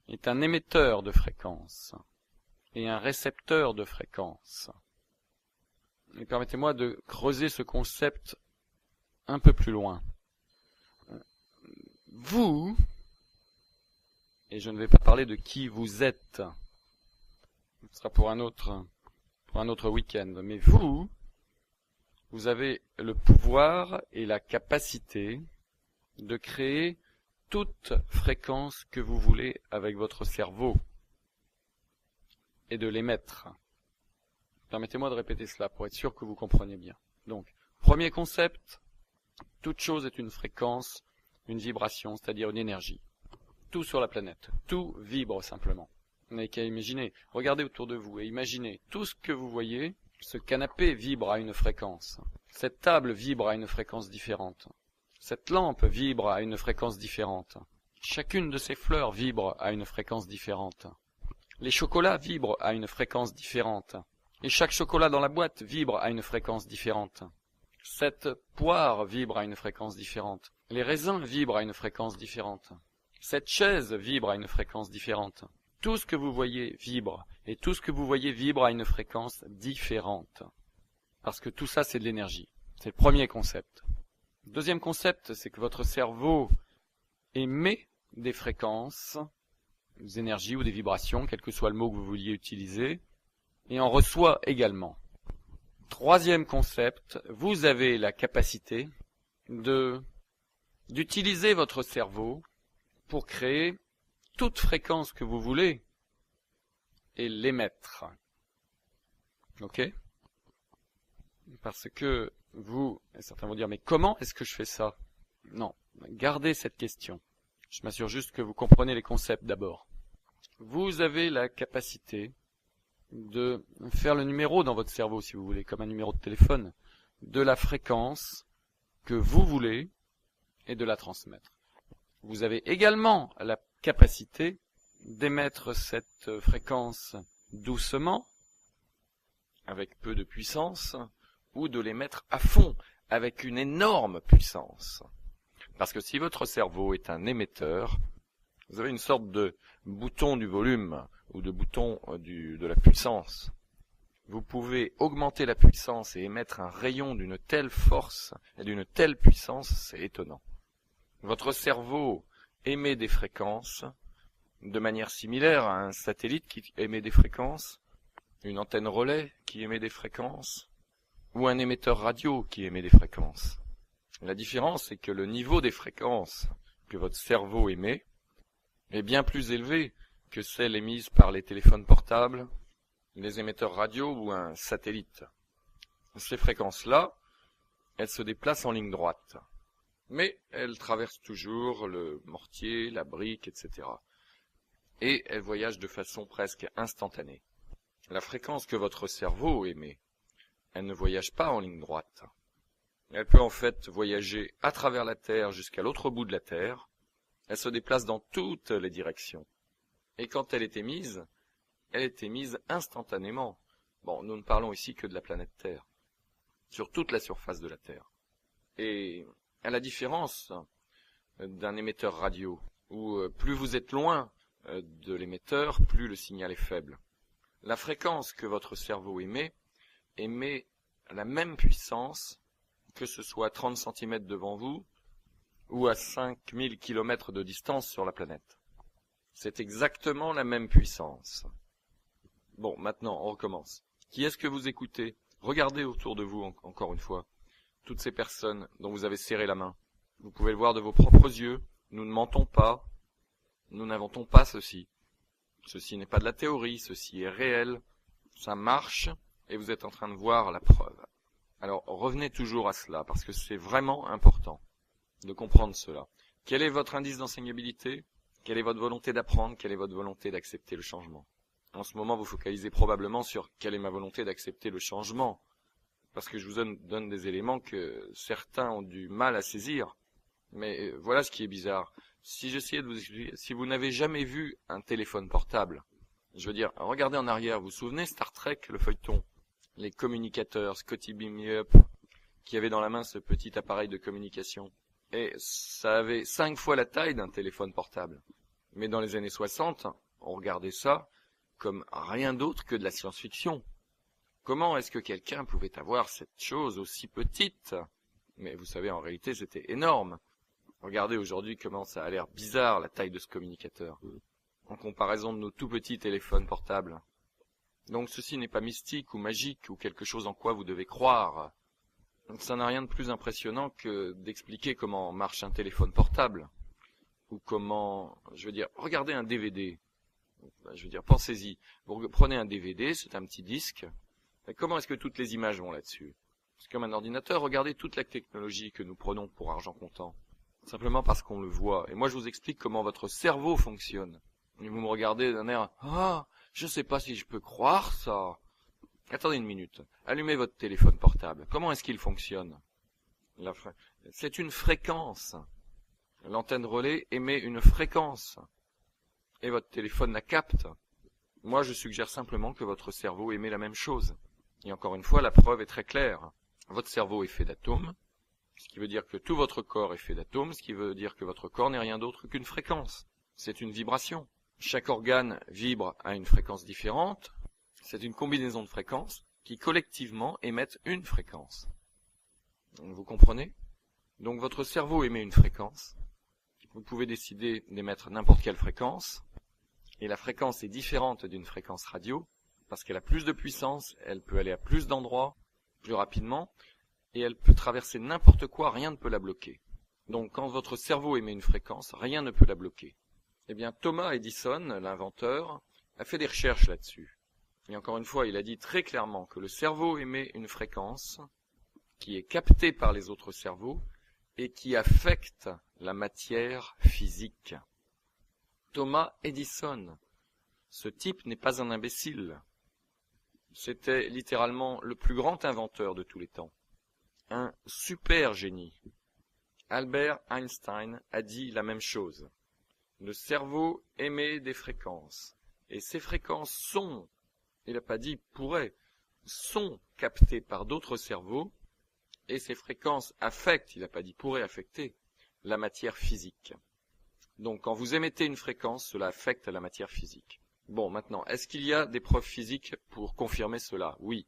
est un émetteur de fréquences et un récepteur de fréquences. Et permettez-moi de creuser ce concept un peu plus loin. Vous, et je ne vais pas parler de qui vous êtes, ce sera pour un autre week-end, mais vous avez le pouvoir et la capacité de créer toute fréquence que vous voulez avec votre cerveau et de l'émettre. Permettez-moi de répéter cela pour être sûr que vous compreniez bien. Donc, premier concept, toute chose est une fréquence, une vibration, c'est-à-dire une énergie. Tout sur la planète, tout vibre simplement. Vous n'avez qu'à imaginer, regardez autour de vous et imaginez tout ce que vous voyez. Ce canapé vibre à une fréquence. Cette table vibre à une fréquence différente. Cette lampe vibre à une fréquence différente. Chacune de ces fleurs vibre à une fréquence différente. Les chocolats vibrent à une fréquence différente. Et chaque chocolat dans la boîte vibre à une fréquence différente. Cette poire vibre à une fréquence différente. Les raisins vibrent à une fréquence différente. Cette chaise vibre à une fréquence différente. Tout ce que vous voyez vibre, et tout ce que vous voyez vibre à une fréquence différente. Parce que tout ça, c'est de l'énergie. C'est le premier concept. Le deuxième concept, c'est que votre cerveau émet des fréquences, des énergies ou des vibrations, quel que soit le mot que vous vouliez utiliser, et en reçoit également. Troisième concept, vous avez la capacité d'utiliser votre cerveau pour créer toute fréquence que vous voulez et l'émettre. Ok? Parce que certains vont dire, mais comment est-ce que je fais ça? Non, gardez cette question. Je m'assure juste que vous comprenez les concepts d'abord. Vous avez la capacité de faire le numéro dans votre cerveau, si vous voulez, comme un numéro de téléphone, de la fréquence que vous voulez et de la transmettre. Vous avez également la capacité d'émettre cette fréquence doucement, avec peu de puissance, ou de l'émettre à fond, avec une énorme puissance. Parce que si votre cerveau est un émetteur, vous avez une sorte de bouton du volume, ou de bouton de la puissance. Vous pouvez augmenter la puissance et émettre un rayon d'une telle force et d'une telle puissance, c'est étonnant. Votre cerveau émet des fréquences de manière similaire à un satellite qui émet des fréquences, une antenne relais qui émet des fréquences, ou un émetteur radio qui émet des fréquences. La différence, c'est que le niveau des fréquences que votre cerveau émet est bien plus élevé que celle émise par les téléphones portables, les émetteurs radio ou un satellite. Ces fréquences-là, elles se déplacent en ligne droite. Mais elles traversent toujours le mortier, la brique, etc. Et elles voyagent de façon presque instantanée. La fréquence que votre cerveau émet, elle ne voyage pas en ligne droite. Elle peut en fait voyager à travers la Terre jusqu'à l'autre bout de la Terre. Elle se déplace dans toutes les directions. Et quand elle est émise instantanément. Bon, nous ne parlons ici que de la planète Terre, sur toute la surface de la Terre. Et à la différence d'un émetteur radio, où plus vous êtes loin de l'émetteur, plus le signal est faible. La fréquence que votre cerveau émet la même puissance, que ce soit 30 cm devant vous, ou à 5000 km de distance sur la planète. C'est exactement la même puissance. Bon, maintenant, on recommence. Qui est-ce que vous écoutez? Regardez autour de vous, encore une fois, toutes ces personnes dont vous avez serré la main. Vous pouvez le voir de vos propres yeux. Nous ne mentons pas. Nous n'inventons pas ceci. Ceci n'est pas de la théorie, ceci est réel. Ça marche, et vous êtes en train de voir la preuve. Alors, revenez toujours à cela, parce que c'est vraiment important de comprendre cela. Quel est votre indice d'enseignabilité? Quelle est votre volonté d'apprendre? Quelle est votre volonté d'accepter le changement?
En ce moment, vous focalisez probablement sur quelle est ma volonté d'accepter le changement, parce que je vous donne des éléments que certains ont du mal à saisir. Mais voilà ce qui est bizarre. Si j'essayais de vous expliquer, si vous n'avez jamais vu un téléphone portable, je veux dire, regardez en arrière, vous vous souvenez Star Trek, le feuilleton, les communicateurs, Scotty Beam Me Up, qui avait dans la main ce petit appareil de communication. Et ça avait 5 fois la taille d'un téléphone portable. Mais dans les années 60, on regardait ça comme rien d'autre que de la science-fiction. Comment est-ce que quelqu'un pouvait avoir cette chose aussi petite? Mais vous savez, en réalité, c'était énorme. Regardez aujourd'hui comment ça a l'air bizarre, la taille de ce communicateur, en comparaison de nos tout petits téléphones portables. Donc ceci n'est pas mystique ou magique ou quelque chose en quoi vous devez croire. Donc ça n'a rien de plus impressionnant que d'expliquer comment marche un téléphone portable. Ou comment, je veux dire, regardez un DVD. Je veux dire, pensez-y. Vous prenez un DVD, c'est un petit disque. Et comment est-ce que toutes les images vont là-dessus? C'est comme un ordinateur, regardez toute la technologie que nous prenons pour argent comptant. Simplement parce qu'on le voit. Et moi, je vous explique comment votre cerveau fonctionne. Et vous me regardez d'un air, ah, je sais pas si je peux croire ça. Attendez une minute. Allumez votre téléphone portable. Comment est-ce qu'il fonctionne? C'est une fréquence. L'antenne relais émet une fréquence. Et votre téléphone la capte. Moi, je suggère simplement que votre cerveau émet la même chose. Et encore une fois, la preuve est très claire. Votre cerveau est fait d'atomes, ce qui veut dire que tout votre corps est fait d'atomes, ce qui veut dire que votre corps n'est rien d'autre qu'une fréquence. C'est une vibration. Chaque organe vibre à une fréquence différente. C'est une combinaison de fréquences qui collectivement émettent une fréquence. Vous comprenez? Donc votre cerveau émet une fréquence. Vous pouvez décider d'émettre n'importe quelle fréquence. Et la fréquence est différente d'une fréquence radio, parce qu'elle a plus de puissance, elle peut aller à plus d'endroits, plus rapidement, et elle peut traverser n'importe quoi, rien ne peut la bloquer. Donc quand votre cerveau émet une fréquence, rien ne peut la bloquer. Eh bien Thomas Edison, l'inventeur, a fait des recherches là-dessus. Et encore une fois, il a dit très clairement que le cerveau émet une fréquence qui est captée par les autres cerveaux et qui affecte la matière physique. Thomas Edison, ce type n'est pas un imbécile. C'était littéralement le plus grand inventeur de tous les temps. Un super génie. Albert Einstein a dit la même chose. Le cerveau émet des fréquences. Et ces fréquences sont, il n'a pas dit pourraient, sont captées par d'autres cerveaux. Et ces fréquences affectent, il n'a pas dit pourraient affecter, la matière physique. Donc quand vous émettez une fréquence, cela affecte la matière physique. Bon, maintenant, est-ce qu'il y a des preuves physiques pour confirmer cela? Oui.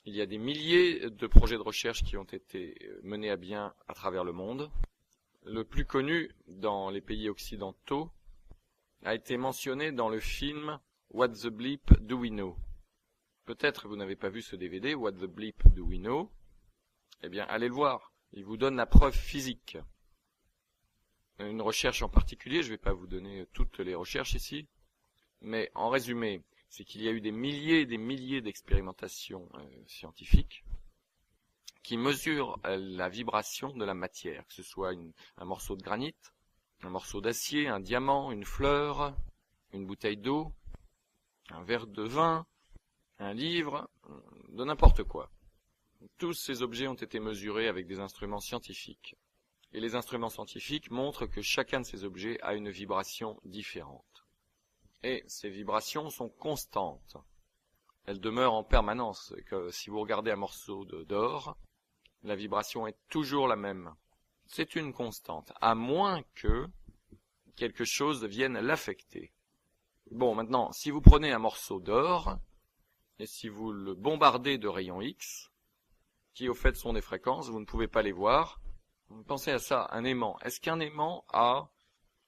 Il y a des milliers de projets de recherche qui ont été menés à bien à travers le monde. Le plus connu dans les pays occidentaux a été mentionné dans le film What the Bleep Do We Know? Peut-être vous n'avez pas vu ce DVD, What the Bleep Do We Know? Eh bien, allez le voir. Il vous donne la preuve physique. Une recherche en particulier, je ne vais pas vous donner toutes les recherches ici, mais en résumé, c'est qu'il y a eu des milliers et des milliers d'expérimentations scientifiques qui mesurent la vibration de la matière, que ce soit un morceau de granit, un morceau d'acier, un diamant, une fleur, une bouteille d'eau, un verre de vin, un livre, de n'importe quoi. Tous ces objets ont été mesurés avec des instruments scientifiques. Et les instruments scientifiques montrent que chacun de ces objets a une vibration différente. Et ces vibrations sont constantes. Elles demeurent en permanence. Si vous regardez un morceau d'or, la vibration est toujours la même. C'est une constante, à moins que quelque chose vienne l'affecter. Bon, maintenant, si vous prenez un morceau d'or, et si vous le bombardez de rayons X, qui au fait sont des fréquences, vous ne pouvez pas les voir. Pensez à ça, un aimant. Est-ce qu'un aimant a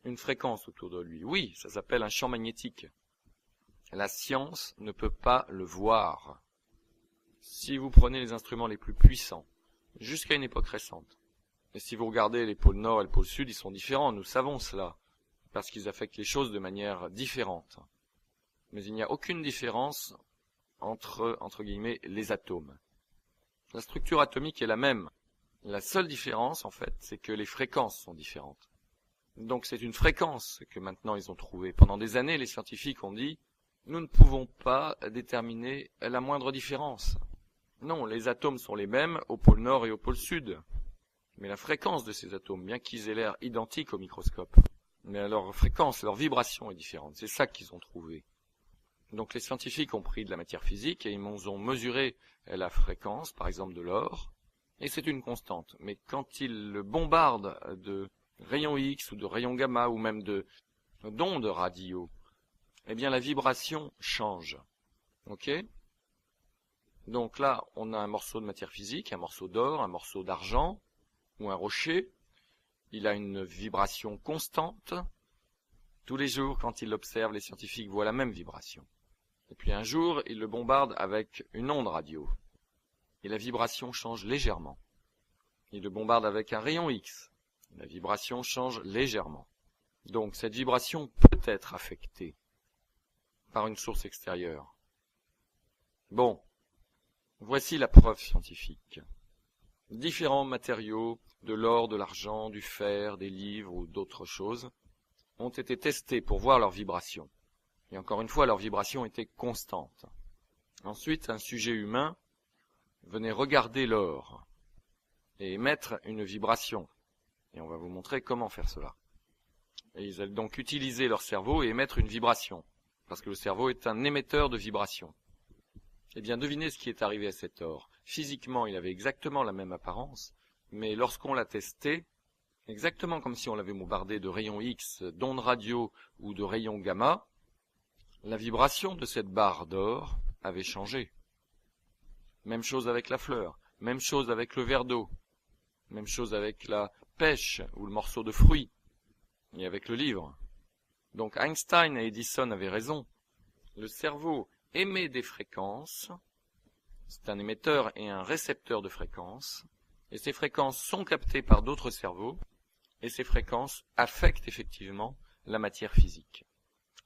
une fréquence autour de lui? Oui, ça s'appelle un champ magnétique. La science ne peut pas le voir. Si vous prenez les instruments les plus puissants, jusqu'à une époque récente, et si vous regardez les pôles Nord et le pôle Sud, ils sont différents, nous savons cela, parce qu'ils affectent les choses de manière différente. Mais il n'y a aucune différence entre guillemets, les atomes. La structure atomique est la même. La seule différence, en fait, c'est que les fréquences sont différentes. Donc c'est une fréquence que maintenant ils ont trouvée. Pendant des années, les scientifiques ont dit, nous ne pouvons pas déterminer la moindre différence. Non, les atomes sont les mêmes au pôle nord et au pôle sud. Mais la fréquence de ces atomes, bien qu'ils aient l'air identiques au microscope, mais leur fréquence, leur vibration est différente. C'est ça qu'ils ont trouvé. Donc les scientifiques ont pris de la matière physique et ils ont mesuré la fréquence, par exemple de l'or, et c'est une constante. Mais quand ils le bombardent de rayons X ou de rayons gamma ou même d'ondes radio, eh bien la vibration change. Ok ? Donc là, on a un morceau de matière physique, un morceau d'or, un morceau d'argent ou un rocher. Il a une vibration constante. Tous les jours, quand ils l'observent, les scientifiques voient la même vibration. Et puis un jour, ils le bombardent avec une onde radio. Et la vibration change légèrement. Ils le bombardent avec un rayon X. La vibration change légèrement. Donc cette vibration peut être affectée par une source extérieure. Bon, voici la preuve scientifique. Différents matériaux, de l'or, de l'argent, du fer, des livres ou d'autres choses, ont été testés pour voir leur vibration. Et encore une fois, leur vibration était constante. Ensuite, un sujet humain venait regarder l'or et émettre une vibration. Et on va vous montrer comment faire cela. Et ils allaient donc utiliser leur cerveau et émettre une vibration, parce que le cerveau est un émetteur de vibration. Eh bien, devinez ce qui est arrivé à cet or. Physiquement, il avait exactement la même apparence, mais lorsqu'on l'a testé, exactement comme si on l'avait bombardé de rayons X, d'ondes radio ou de rayons gamma, la vibration de cette barre d'or avait changé. Même chose avec la fleur, même chose avec le verre d'eau, même chose avec la pêche ou le morceau de fruit, et avec le livre. Donc Einstein et Edison avaient raison. Le cerveau émet des fréquences, c'est un émetteur et un récepteur de fréquences, et ces fréquences sont captées par d'autres cerveaux, et ces fréquences affectent effectivement la matière physique.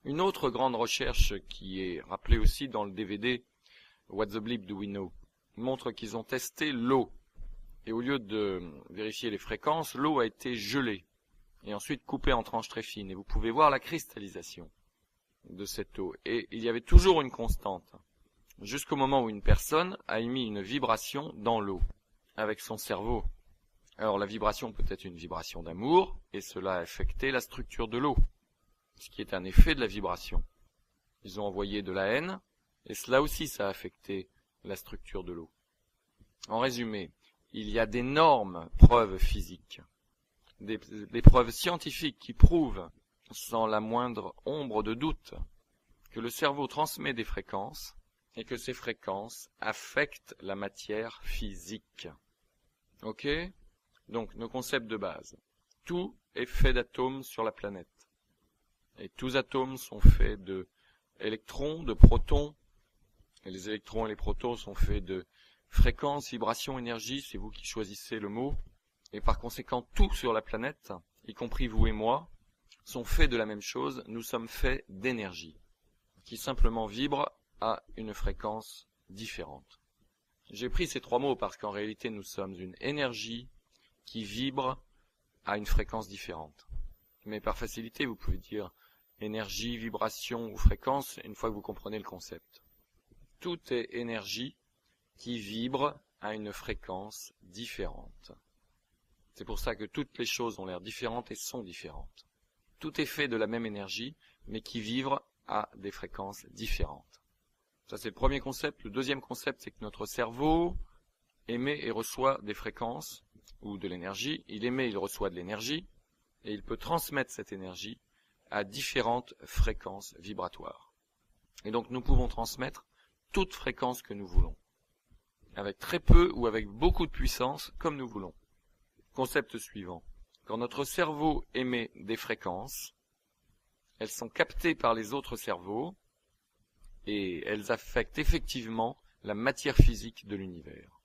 Une autre grande recherche qui est rappelée aussi dans le DVD What the Bleep Do We Know montre qu'ils ont testé l'eau, et au lieu de vérifier les fréquences, l'eau a été gelée, et ensuite coupée en tranches très fines, et vous pouvez voir la cristallisation de cette eau. Et il y avait toujours une constante, jusqu'au moment où une personne a émis une vibration dans l'eau, avec son cerveau. Alors la vibration peut être une vibration d'amour, et cela a affecté la structure de l'eau, ce qui est un effet de la vibration. Ils ont envoyé de la haine, et cela aussi ça a affecté la structure de l'eau. En résumé, il y a d'énormes preuves physiques, des preuves scientifiques qui prouvent, sans la moindre ombre de doute, que le cerveau transmet des fréquences et que ces fréquences affectent la matière physique. Ok ? Donc, nos concepts de base. Tout est fait d'atomes sur la planète. Et tous atomes sont faits d'électrons, de protons. Et les électrons et les protons sont faits de fréquences, vibrations, énergie. C'est vous qui choisissez le mot. Et par conséquent, tout sur la planète, y compris vous et moi, sont faits de la même chose. Nous sommes faits d'énergie, qui simplement vibre à une fréquence différente. J'ai pris ces trois mots parce qu'en réalité, nous sommes une énergie qui vibre à une fréquence différente. Mais par facilité, vous pouvez dire énergie, vibration ou fréquence une fois que vous comprenez le concept. Tout est énergie qui vibre à une fréquence différente. C'est pour ça que toutes les choses ont l'air différentes et sont différentes. Tout est fait de la même énergie, mais qui vibre à des fréquences différentes. Ça, c'est le premier concept. Le deuxième concept, c'est que notre cerveau émet et reçoit des fréquences ou de l'énergie. Il émet, il reçoit de l'énergie, et il peut transmettre cette énergie à différentes fréquences vibratoires. Et donc, nous pouvons transmettre toute fréquence que nous voulons, avec très peu ou avec beaucoup de puissance, comme nous voulons. Concept suivant. Quand notre cerveau émet des fréquences, elles sont captées par les autres cerveaux et elles affectent effectivement la matière physique de l'univers.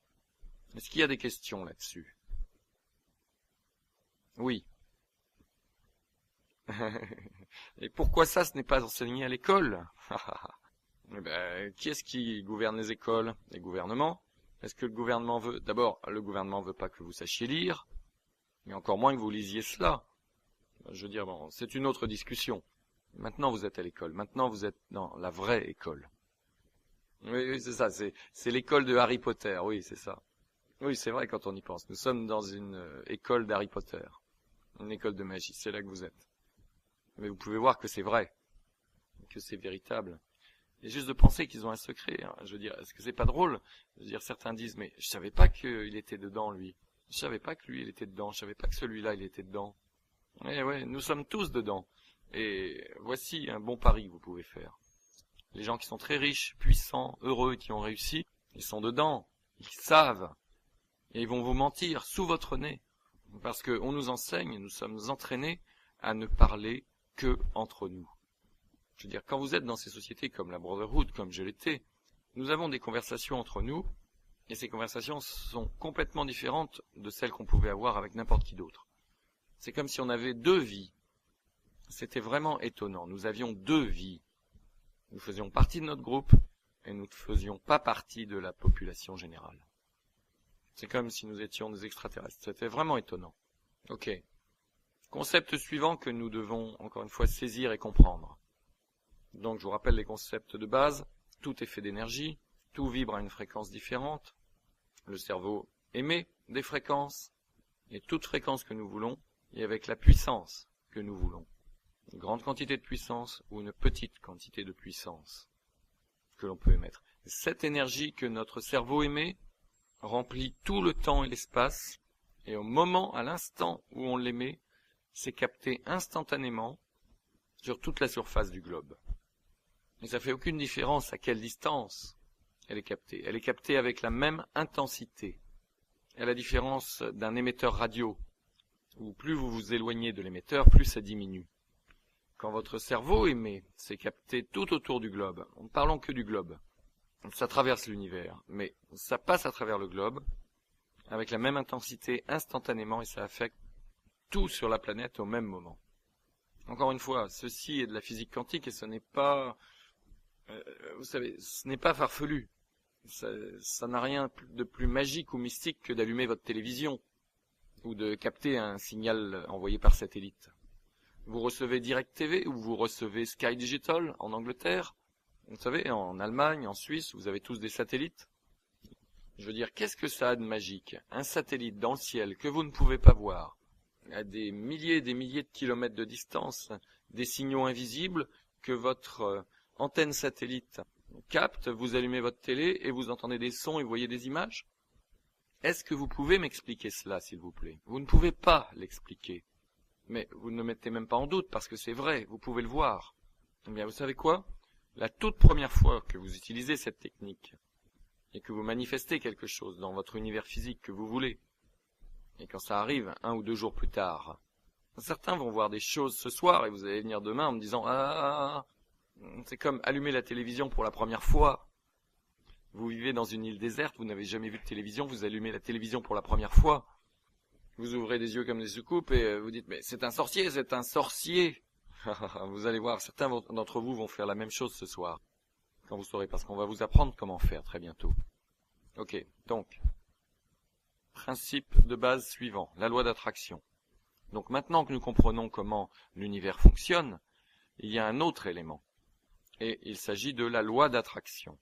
Est-ce qu'il y a des questions là-dessus? Oui. Et pourquoi ça, ce n'est pas enseigné à l'école? Eh ben, qui est-ce qui gouverne les écoles? Les gouvernements. Est-ce que le gouvernement veut... D'abord, le gouvernement veut pas que vous sachiez lire, mais encore moins que vous lisiez cela. Je veux dire, bon, c'est une autre discussion. Maintenant, vous êtes à l'école. Maintenant, vous êtes dans la vraie école. Oui, c'est ça. C'est l'école de Harry Potter. Oui, c'est ça. Oui, c'est vrai quand on y pense. Nous sommes dans une école d'Harry Potter. Une école de magie. C'est là que vous êtes. Mais vous pouvez voir que c'est vrai. Que c'est véritable. Et juste de penser qu'ils ont un secret. Hein. Je veux dire, est-ce que c'est pas drôle? Je veux dire, certains disent, mais je savais pas qu'il était dedans, lui. Je savais pas que lui, il était dedans. Je savais pas que celui-là, il était dedans. Ouais, nous sommes tous dedans. Et voici un bon pari que vous pouvez faire. Les gens qui sont très riches, puissants, heureux, qui ont réussi, ils sont dedans. Ils savent. Et ils vont vous mentir sous votre nez. Parce qu'on nous enseigne, nous sommes entraînés à ne parler que entre nous. Je veux dire, quand vous êtes dans ces sociétés comme la Brotherhood, comme je l'étais, nous avons des conversations entre nous, et ces conversations sont complètement différentes de celles qu'on pouvait avoir avec n'importe qui d'autre. C'est comme si on avait deux vies. C'était vraiment étonnant. Nous avions deux vies. Nous faisions partie de notre groupe, et nous ne faisions pas partie de la population générale. C'est comme si nous étions des extraterrestres. C'était vraiment étonnant. Ok. Concept suivant que nous devons, encore une fois, saisir et comprendre. Donc, je vous rappelle les concepts de base. Tout est fait d'énergie. Tout vibre à une fréquence différente. Le cerveau émet des fréquences. Et toute fréquence que nous voulons, et avec la puissance que nous voulons. Une grande quantité de puissance ou une petite quantité de puissance que l'on peut émettre. Cette énergie que notre cerveau émet remplit tout le temps et l'espace, et au moment, à l'instant où on l'émet, c'est capté instantanément sur toute la surface du globe. Et ça fait aucune différence à quelle distance elle est captée. Elle est captée avec la même intensité. À la différence d'un émetteur radio, où plus vous vous éloignez de l'émetteur, plus ça diminue. Quand votre cerveau émet, c'est capté tout autour du globe. Ne parlons que du globe. Ça traverse l'univers, mais ça passe à travers le globe, avec la même intensité instantanément, et ça affecte tout sur la planète au même moment. Encore une fois, ceci est de la physique quantique, et ce n'est pas, vous savez, ce n'est pas farfelu. Ça n'a rien de plus magique ou mystique que d'allumer votre télévision, ou de capter un signal envoyé par satellite. Vous recevez Direct TV, ou vous recevez Sky Digital en Angleterre. Vous savez, en Allemagne, en Suisse, vous avez tous des satellites. Je veux dire, qu'est-ce que ça a de magique? Un satellite dans le ciel que vous ne pouvez pas voir, à des milliers et des milliers de kilomètres de distance, des signaux invisibles que votre antenne satellite capte, vous allumez votre télé et vous entendez des sons et vous voyez des images? Est-ce que vous pouvez m'expliquer cela, s'il vous plaît? Vous ne pouvez pas l'expliquer. Mais vous ne le mettez même pas en doute parce que c'est vrai, vous pouvez le voir. Eh bien, vous savez quoi? La toute première fois que vous utilisez cette technique et que vous manifestez quelque chose dans votre univers physique que vous voulez, et quand ça arrive 1 ou 2 jours plus tard, certains vont voir des choses ce soir et vous allez venir demain en me disant « Ah, c'est comme allumer la télévision pour la première fois. » Vous vivez dans une île déserte, vous n'avez jamais vu de télévision, vous allumez la télévision pour la première fois. Vous ouvrez des yeux comme des soucoupes et vous dites « Mais c'est un sorcier, c'est un sorcier !» Vous allez voir, certains d'entre vous vont faire la même chose ce soir, quand vous saurez, parce qu'on va vous apprendre comment faire très bientôt. Ok, donc, principe de base suivant, la loi d'attraction. Donc maintenant que nous comprenons comment l'univers fonctionne, il y a un autre élément, et il s'agit de la loi d'attraction.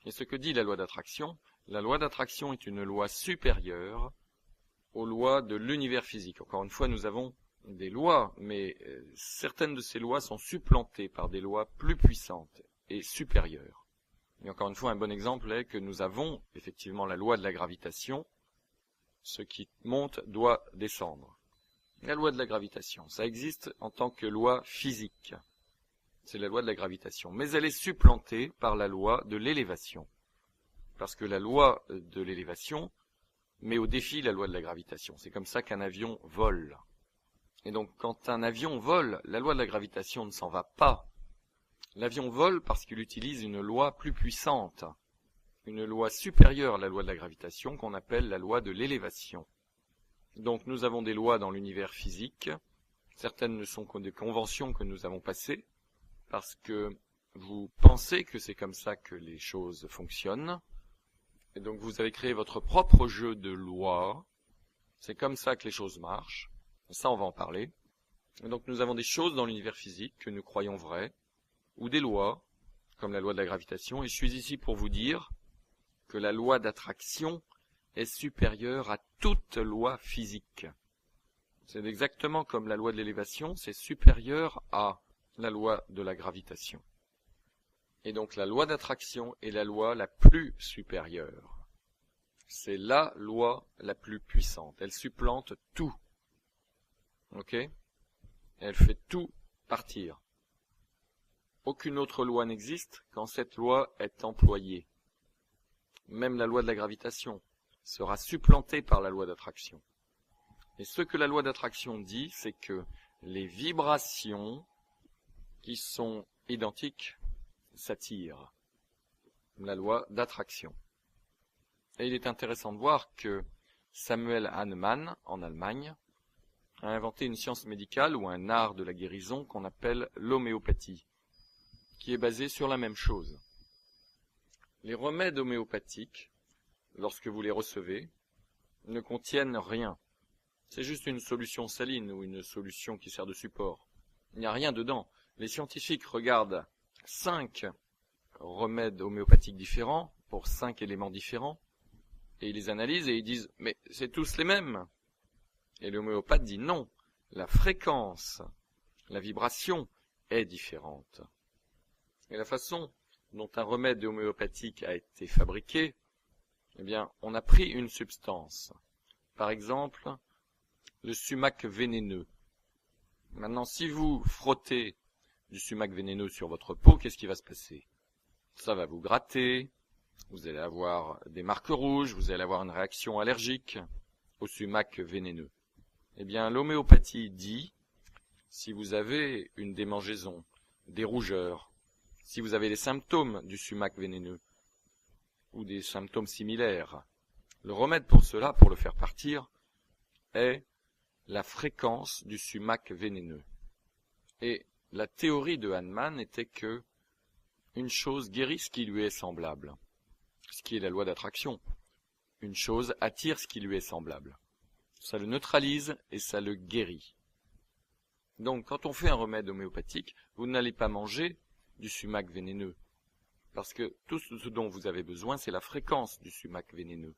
Et ce que dit la loi d'attraction est une loi supérieure aux lois de l'univers physique. Encore une fois, nous avons des lois, mais certaines de ces lois sont supplantées par des lois plus puissantes et supérieures. Et encore une fois, un bon exemple est que nous avons effectivement la loi de la gravitation. Ce qui monte doit descendre. La loi de la gravitation, ça existe en tant que loi physique. C'est la loi de la gravitation. Mais elle est supplantée par la loi de l'élévation. Parce que la loi de l'élévation met au défi la loi de la gravitation. C'est comme ça qu'un avion vole. Et donc, quand un avion vole, la loi de la gravitation ne s'en va pas. L'avion vole parce qu'il utilise une loi plus puissante, une loi supérieure à la loi de la gravitation qu'on appelle la loi de l'élévation. Donc, nous avons des lois dans l'univers physique. Certaines ne sont que des conventions que nous avons passées parce que vous pensez que c'est comme ça que les choses fonctionnent. Et donc, vous avez créé votre propre jeu de lois. C'est comme ça que les choses marchent. Ça, on va en parler. Et donc nous avons des choses dans l'univers physique que nous croyons vraies, ou des lois, comme la loi de la gravitation, et je suis ici pour vous dire que la loi d'attraction est supérieure à toute loi physique. C'est exactement comme la loi de l'élévation, c'est supérieur à la loi de la gravitation. Et donc la loi d'attraction est la loi la plus supérieure. C'est la loi la plus puissante. Elle supplante tout. Ok ? Elle fait tout partir. Aucune autre loi n'existe quand cette loi est employée. Même la loi de la gravitation sera supplantée par la loi d'attraction. Et ce que la loi d'attraction dit, c'est que les vibrations qui sont identiques s'attirent. La loi d'attraction. Et il est intéressant de voir que Samuel Hahnemann, en Allemagne, a inventé une science médicale ou un art de la guérison qu'on appelle l'homéopathie, qui est basée sur la même chose. Les remèdes homéopathiques, lorsque vous les recevez, ne contiennent rien. C'est juste une solution saline ou une solution qui sert de support. Il n'y a rien dedans. Les scientifiques regardent 5 remèdes homéopathiques différents pour 5 éléments différents et ils les analysent et ils disent « mais c'est tous les mêmes ». Et l'homéopathe dit non, la fréquence, la vibration est différente. Et la façon dont un remède homéopathique a été fabriqué, eh bien, on a pris une substance. Par exemple, le sumac vénéneux. Maintenant, si vous frottez du sumac vénéneux sur votre peau, qu'est-ce qui va se passer? Ça va vous gratter, vous allez avoir des marques rouges, vous allez avoir une réaction allergique au sumac vénéneux. Eh bien, l'homéopathie dit, si vous avez une démangeaison, des rougeurs, si vous avez des symptômes du sumac vénéneux, ou des symptômes similaires, le remède pour cela, pour le faire partir, est la fréquence du sumac vénéneux. Et la théorie de Hahnemann était que une chose guérit ce qui lui est semblable, ce qui est la loi d'attraction. Une chose attire ce qui lui est semblable. Ça le neutralise et ça le guérit. Donc, quand on fait un remède homéopathique, vous n'allez pas manger du sumac vénéneux. Parce que tout ce dont vous avez besoin, c'est la fréquence du sumac vénéneux.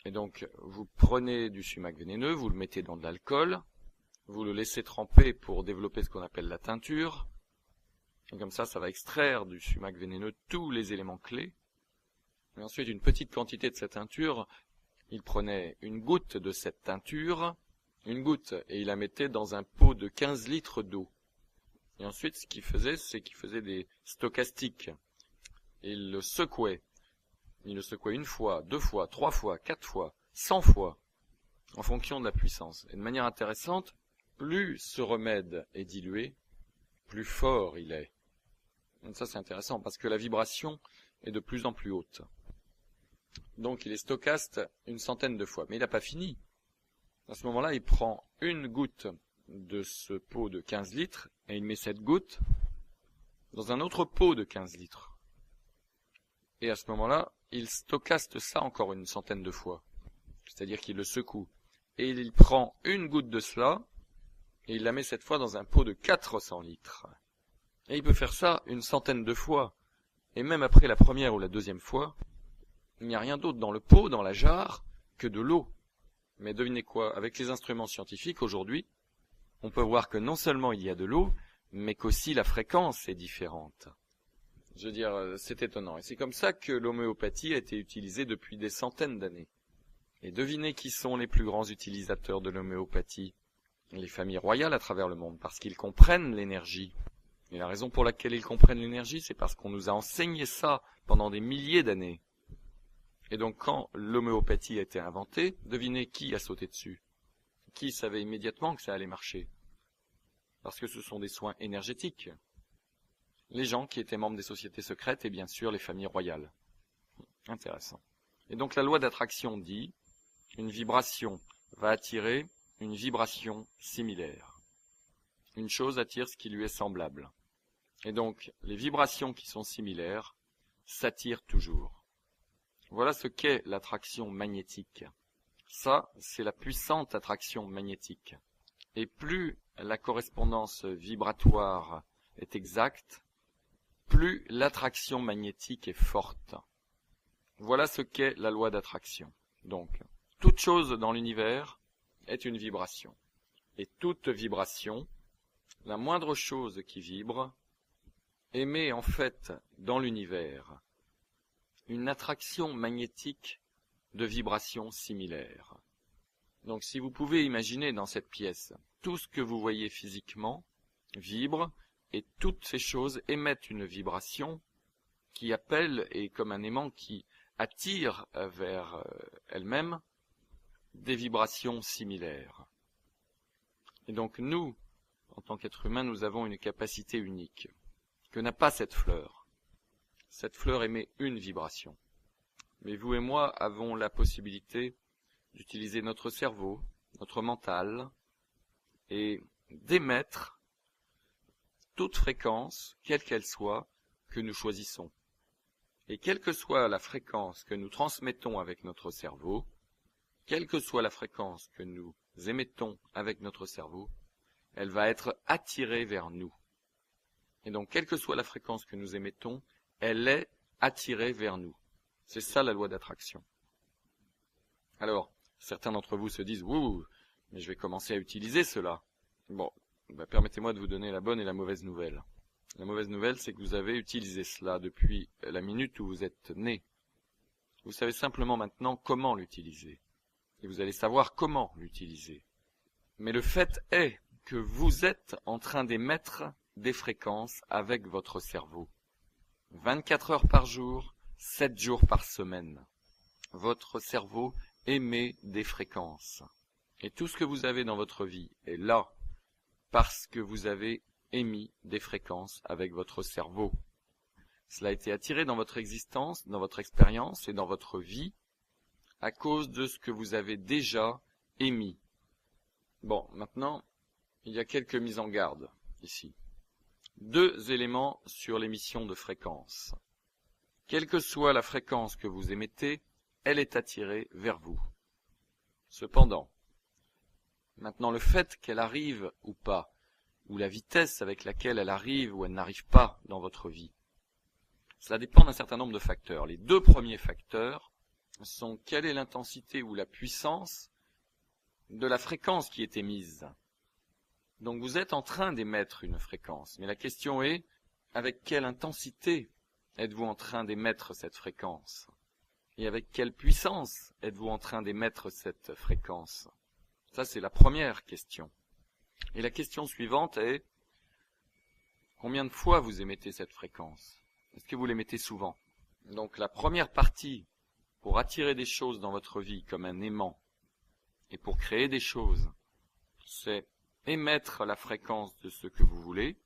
Et donc, vous prenez du sumac vénéneux, vous le mettez dans de l'alcool, vous le laissez tremper pour développer ce qu'on appelle la teinture. Et comme ça va extraire du sumac vénéneux tous les éléments clés. Et ensuite, une petite quantité de cette teinture, il prenait une goutte de cette teinture, une goutte, et il la mettait dans un pot de 15 litres d'eau. Et ensuite, ce qu'il faisait, c'est qu'il faisait des stochastiques. Il le secouait. Il le secouait 1 fois, 2 fois, 3 fois, 4 fois, 100 fois, en fonction de la puissance. Et de manière intéressante, plus ce remède est dilué, plus fort il est. Donc ça, c'est intéressant, parce que la vibration est de plus en plus haute. Donc il est stochaste 100 de fois. Mais il n'a pas fini. À ce moment-là, il prend une goutte de ce pot de 15 litres et il met cette goutte dans un autre pot de 15 litres. Et à ce moment-là, il stochaste ça encore 100 de fois. C'est-à-dire qu'il le secoue. Et il prend une goutte de cela et il la met cette fois dans un pot de 400 litres. Et il peut faire ça 100 de fois. Et même après la première ou la deuxième fois, il n'y a rien d'autre dans le pot, dans la jarre, que de l'eau. Mais devinez quoi, avec les instruments scientifiques aujourd'hui, on peut voir que non seulement il y a de l'eau, mais qu'aussi la fréquence est différente. Je veux dire, c'est étonnant. Et c'est comme ça que l'homéopathie a été utilisée depuis des centaines d'années. Et devinez qui sont les plus grands utilisateurs de l'homéopathie? Les familles royales à travers le monde, parce qu'ils comprennent l'énergie. Et la raison pour laquelle ils comprennent l'énergie, c'est parce qu'on nous a enseigné ça pendant des milliers d'années. Et donc quand l'homéopathie a été inventée, devinez qui a sauté dessus? Qui savait immédiatement que ça allait marcher? Parce que ce sont des soins énergétiques. Les gens qui étaient membres des sociétés secrètes et bien sûr les familles royales. Intéressant. Et donc la loi d'attraction dit, une vibration va attirer une vibration similaire. Une chose attire ce qui lui est semblable. Et donc les vibrations qui sont similaires s'attirent toujours. Voilà ce qu'est l'attraction magnétique. Ça, c'est la puissante attraction magnétique. et plus la correspondance vibratoire est exacte, plus l'attraction magnétique est forte. Voilà ce qu'est la loi d'attraction. Donc, toute chose dans l'univers est une vibration. Et toute vibration, la moindre chose qui vibre, émet en fait dans l'univers une attraction magnétique de vibrations similaires. Donc si vous pouvez imaginer dans cette pièce, tout ce que vous voyez physiquement vibre, et toutes ces choses émettent une vibration qui appelle, et comme un aimant qui attire vers elle-même, des vibrations similaires. Et donc nous, en tant qu'êtres humains, nous avons une capacité unique, que n'a pas cette fleur. Cette fleur émet une vibration. Mais vous et moi avons la possibilité d'utiliser notre cerveau, notre mental, et d'émettre toute fréquence, quelle qu'elle soit, que nous choisissons. Et quelle que soit la fréquence que nous transmettons avec notre cerveau, quelle que soit la fréquence que nous émettons avec notre cerveau, elle va être attirée vers nous. Et donc, quelle que soit la fréquence que nous émettons, elle est attirée vers nous. C'est ça la loi d'attraction. Alors, certains d'entre vous se disent « Ouh, mais je vais commencer à utiliser cela. » Bon, permettez-moi de vous donner la bonne et la mauvaise nouvelle. La mauvaise nouvelle, c'est que vous avez utilisé cela depuis la minute où vous êtes né. Vous savez simplement maintenant comment l'utiliser. Et vous allez savoir comment l'utiliser. Mais le fait est que vous êtes en train d'émettre des fréquences avec votre cerveau. 24 heures par jour, 7 jours par semaine. Votre cerveau émet des fréquences. Et tout ce que vous avez dans votre vie est là parce que vous avez émis des fréquences avec votre cerveau. Cela a été attiré dans votre existence, dans votre expérience et dans votre vie à cause de ce que vous avez déjà émis. Bon, maintenant, il y a quelques mises en garde ici. 2 éléments sur l'émission de fréquences. Quelle que soit la fréquence que vous émettez, elle est attirée vers vous. Cependant, maintenant le fait qu'elle arrive ou pas, ou la vitesse avec laquelle elle arrive ou elle n'arrive pas dans votre vie, cela dépend d'un certain nombre de facteurs. Les 2 premiers facteurs sont quelle est l'intensité ou la puissance de la fréquence qui est émise. Donc vous êtes en train d'émettre une fréquence, mais la question est, avec quelle intensité êtes-vous en train d'émettre cette fréquence? Et avec quelle puissance êtes-vous en train d'émettre cette fréquence? Ça, c'est la première question. Et la question suivante est, combien de fois vous émettez cette fréquence? Est-ce que vous l'émettez souvent? Donc la première partie, pour attirer des choses dans votre vie comme un aimant, et pour créer des choses, c'est émettre la fréquence de ce que vous voulez,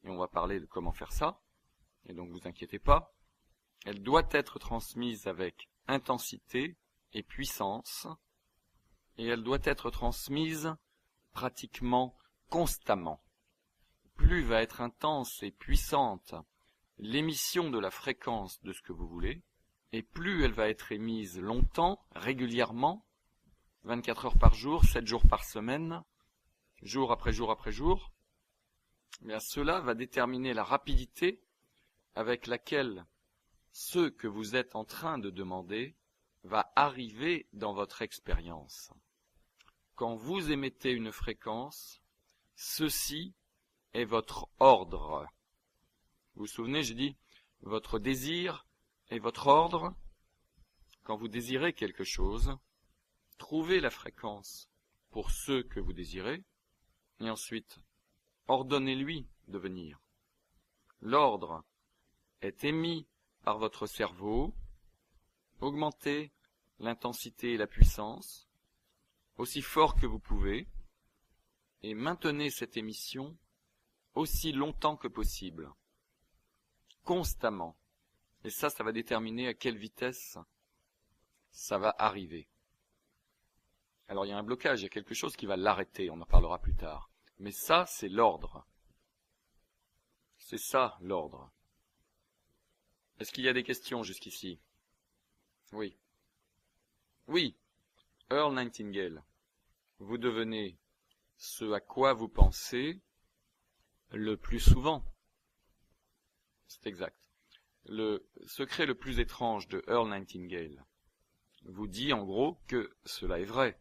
et on va parler de comment faire ça, et donc vous inquiétez pas, elle doit être transmise avec intensité et puissance, et elle doit être transmise pratiquement constamment. Plus va être intense et puissante l'émission de la fréquence de ce que vous voulez, et plus elle va être émise longtemps, régulièrement, 24 heures par jour, 7 jours par semaine, jour après jour après jour, bien cela va déterminer la rapidité avec laquelle ce que vous êtes en train de demander va arriver dans votre expérience. Quand vous émettez une fréquence, ceci est votre ordre. Vous vous souvenez, j'ai dit, votre désir est votre ordre. Quand vous désirez quelque chose, trouvez la fréquence pour ce que vous désirez, et ensuite, ordonnez-lui de venir. L'ordre est émis par votre cerveau, augmentez l'intensité et la puissance, aussi fort que vous pouvez, et maintenez cette émission aussi longtemps que possible, constamment. Et ça va déterminer à quelle vitesse ça va arriver. Alors il y a un blocage, il y a quelque chose qui va l'arrêter, on en parlera plus tard. Mais ça, c'est l'ordre. C'est ça, l'ordre. Est-ce qu'il y a des questions jusqu'ici? Oui. Oui. Earl Nightingale. Vous devenez
ce à quoi vous pensez le plus souvent. C'est exact. Le secret le plus étrange de Earl Nightingale vous dit en gros que cela est vrai.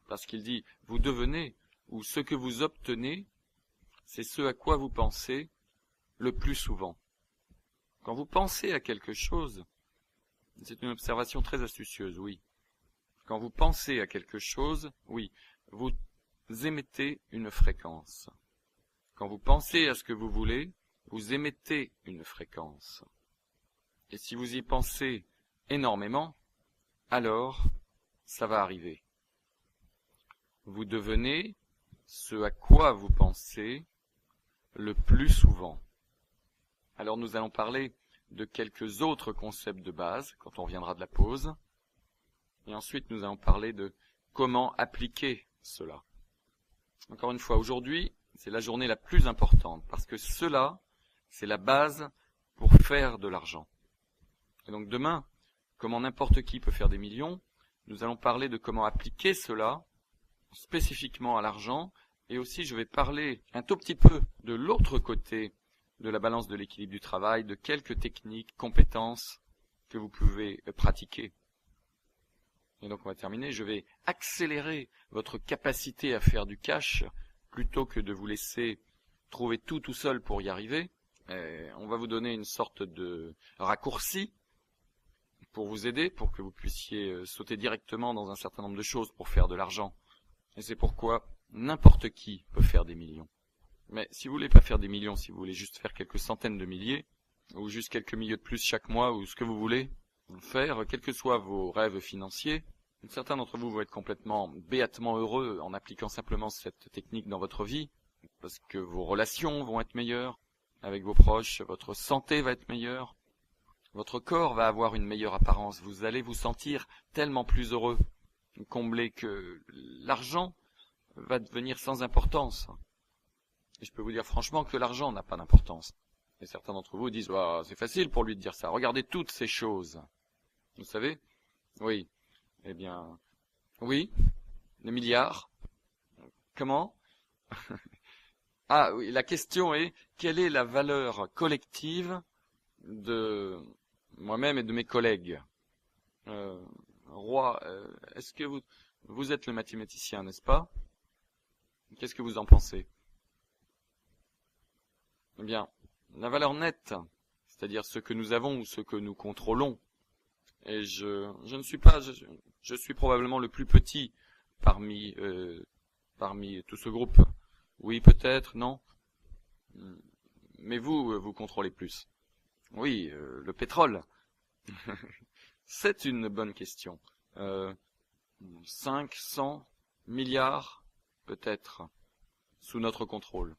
Parce qu'il dit, vous devenez, ou ce que vous obtenez, c'est ce à quoi vous pensez le plus souvent. Quand vous pensez à quelque chose, c'est une observation très astucieuse, oui. Quand vous pensez à quelque chose, oui, vous émettez une fréquence. Quand vous pensez à ce que vous voulez, vous émettez une fréquence. Et si vous y pensez énormément, alors ça va arriver. Vous devenez ce à quoi vous pensez le plus souvent. Alors nous allons parler de quelques autres concepts de base quand on reviendra de la pause. Et ensuite nous allons parler de comment appliquer cela. Encore une fois, aujourd'hui, c'est la journée la plus importante parce que cela, c'est la base pour faire de l'argent. Et donc demain, comment n'importe qui peut faire des millions, nous allons parler de comment appliquer cela spécifiquement à l'argent, et aussi je vais parler un tout petit peu de l'autre côté de la balance de l'équilibre du travail, de quelques techniques, compétences que vous pouvez pratiquer. Et donc on va terminer, je vais accélérer votre capacité à faire du cash plutôt que de vous laisser trouver tout seul pour y arriver. Et on va vous donner une sorte de raccourci pour vous aider, pour que vous puissiez sauter directement dans un certain nombre de choses pour faire de l'argent. Et c'est pourquoi n'importe qui peut faire des millions. Mais si vous voulez pas faire des millions, si vous voulez juste faire quelques centaines de milliers, ou juste quelques milliers de plus chaque mois, ou ce que vous voulez faire, quels que soient vos rêves financiers, certains d'entre vous vont être complètement béatement heureux en appliquant simplement cette technique dans votre vie, parce que vos relations vont être meilleures avec vos proches, votre santé va être meilleure, votre corps va avoir une meilleure apparence, vous allez vous sentir tellement plus heureux, comblé, que l'argent va devenir sans importance. Et je peux vous dire franchement que l'argent n'a pas d'importance. Et certains d'entre vous disent, oh, c'est facile pour lui de dire ça, regardez toutes ces choses. Vous savez? Oui. Eh bien, oui, les milliards. Comment? Ah oui, la question est, quelle est la valeur collective de moi-même et de mes collègues? Roy, est-ce que vous êtes le mathématicien, n'est-ce pas? Qu'est-ce que vous en pensez? Eh bien, la valeur nette, c'est-à-dire ce que nous avons ou ce que nous contrôlons, et je ne suis pas, je suis probablement le plus petit parmi tout ce groupe. Oui, peut-être, non. Mais vous contrôlez plus. Oui, le pétrole. C'est une bonne question. 500 milliards, peut-être, sous notre contrôle.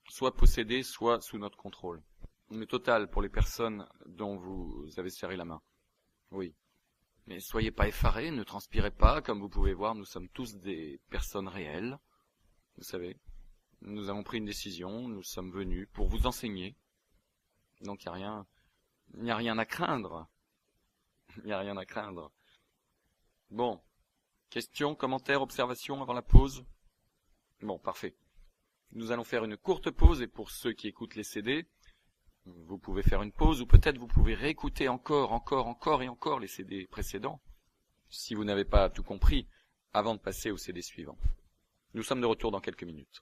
Soit possédés, soit sous notre contrôle. Le total pour les personnes dont vous avez serré la main. Oui. Mais soyez pas effarés, ne transpirez pas. Comme vous pouvez voir, nous sommes tous des personnes réelles. Vous savez, nous avons pris une décision, nous sommes venus pour vous enseigner. Donc il n'y a rien à craindre. Il n'y a rien à craindre. Bon. Questions, commentaires, observations avant la pause? Bon, parfait. Nous allons faire une courte pause et pour ceux qui écoutent les CD, vous pouvez faire une pause ou peut-être vous pouvez réécouter encore et encore les CD précédents si vous n'avez pas tout compris avant de passer au CD suivant. Nous sommes de retour dans quelques minutes.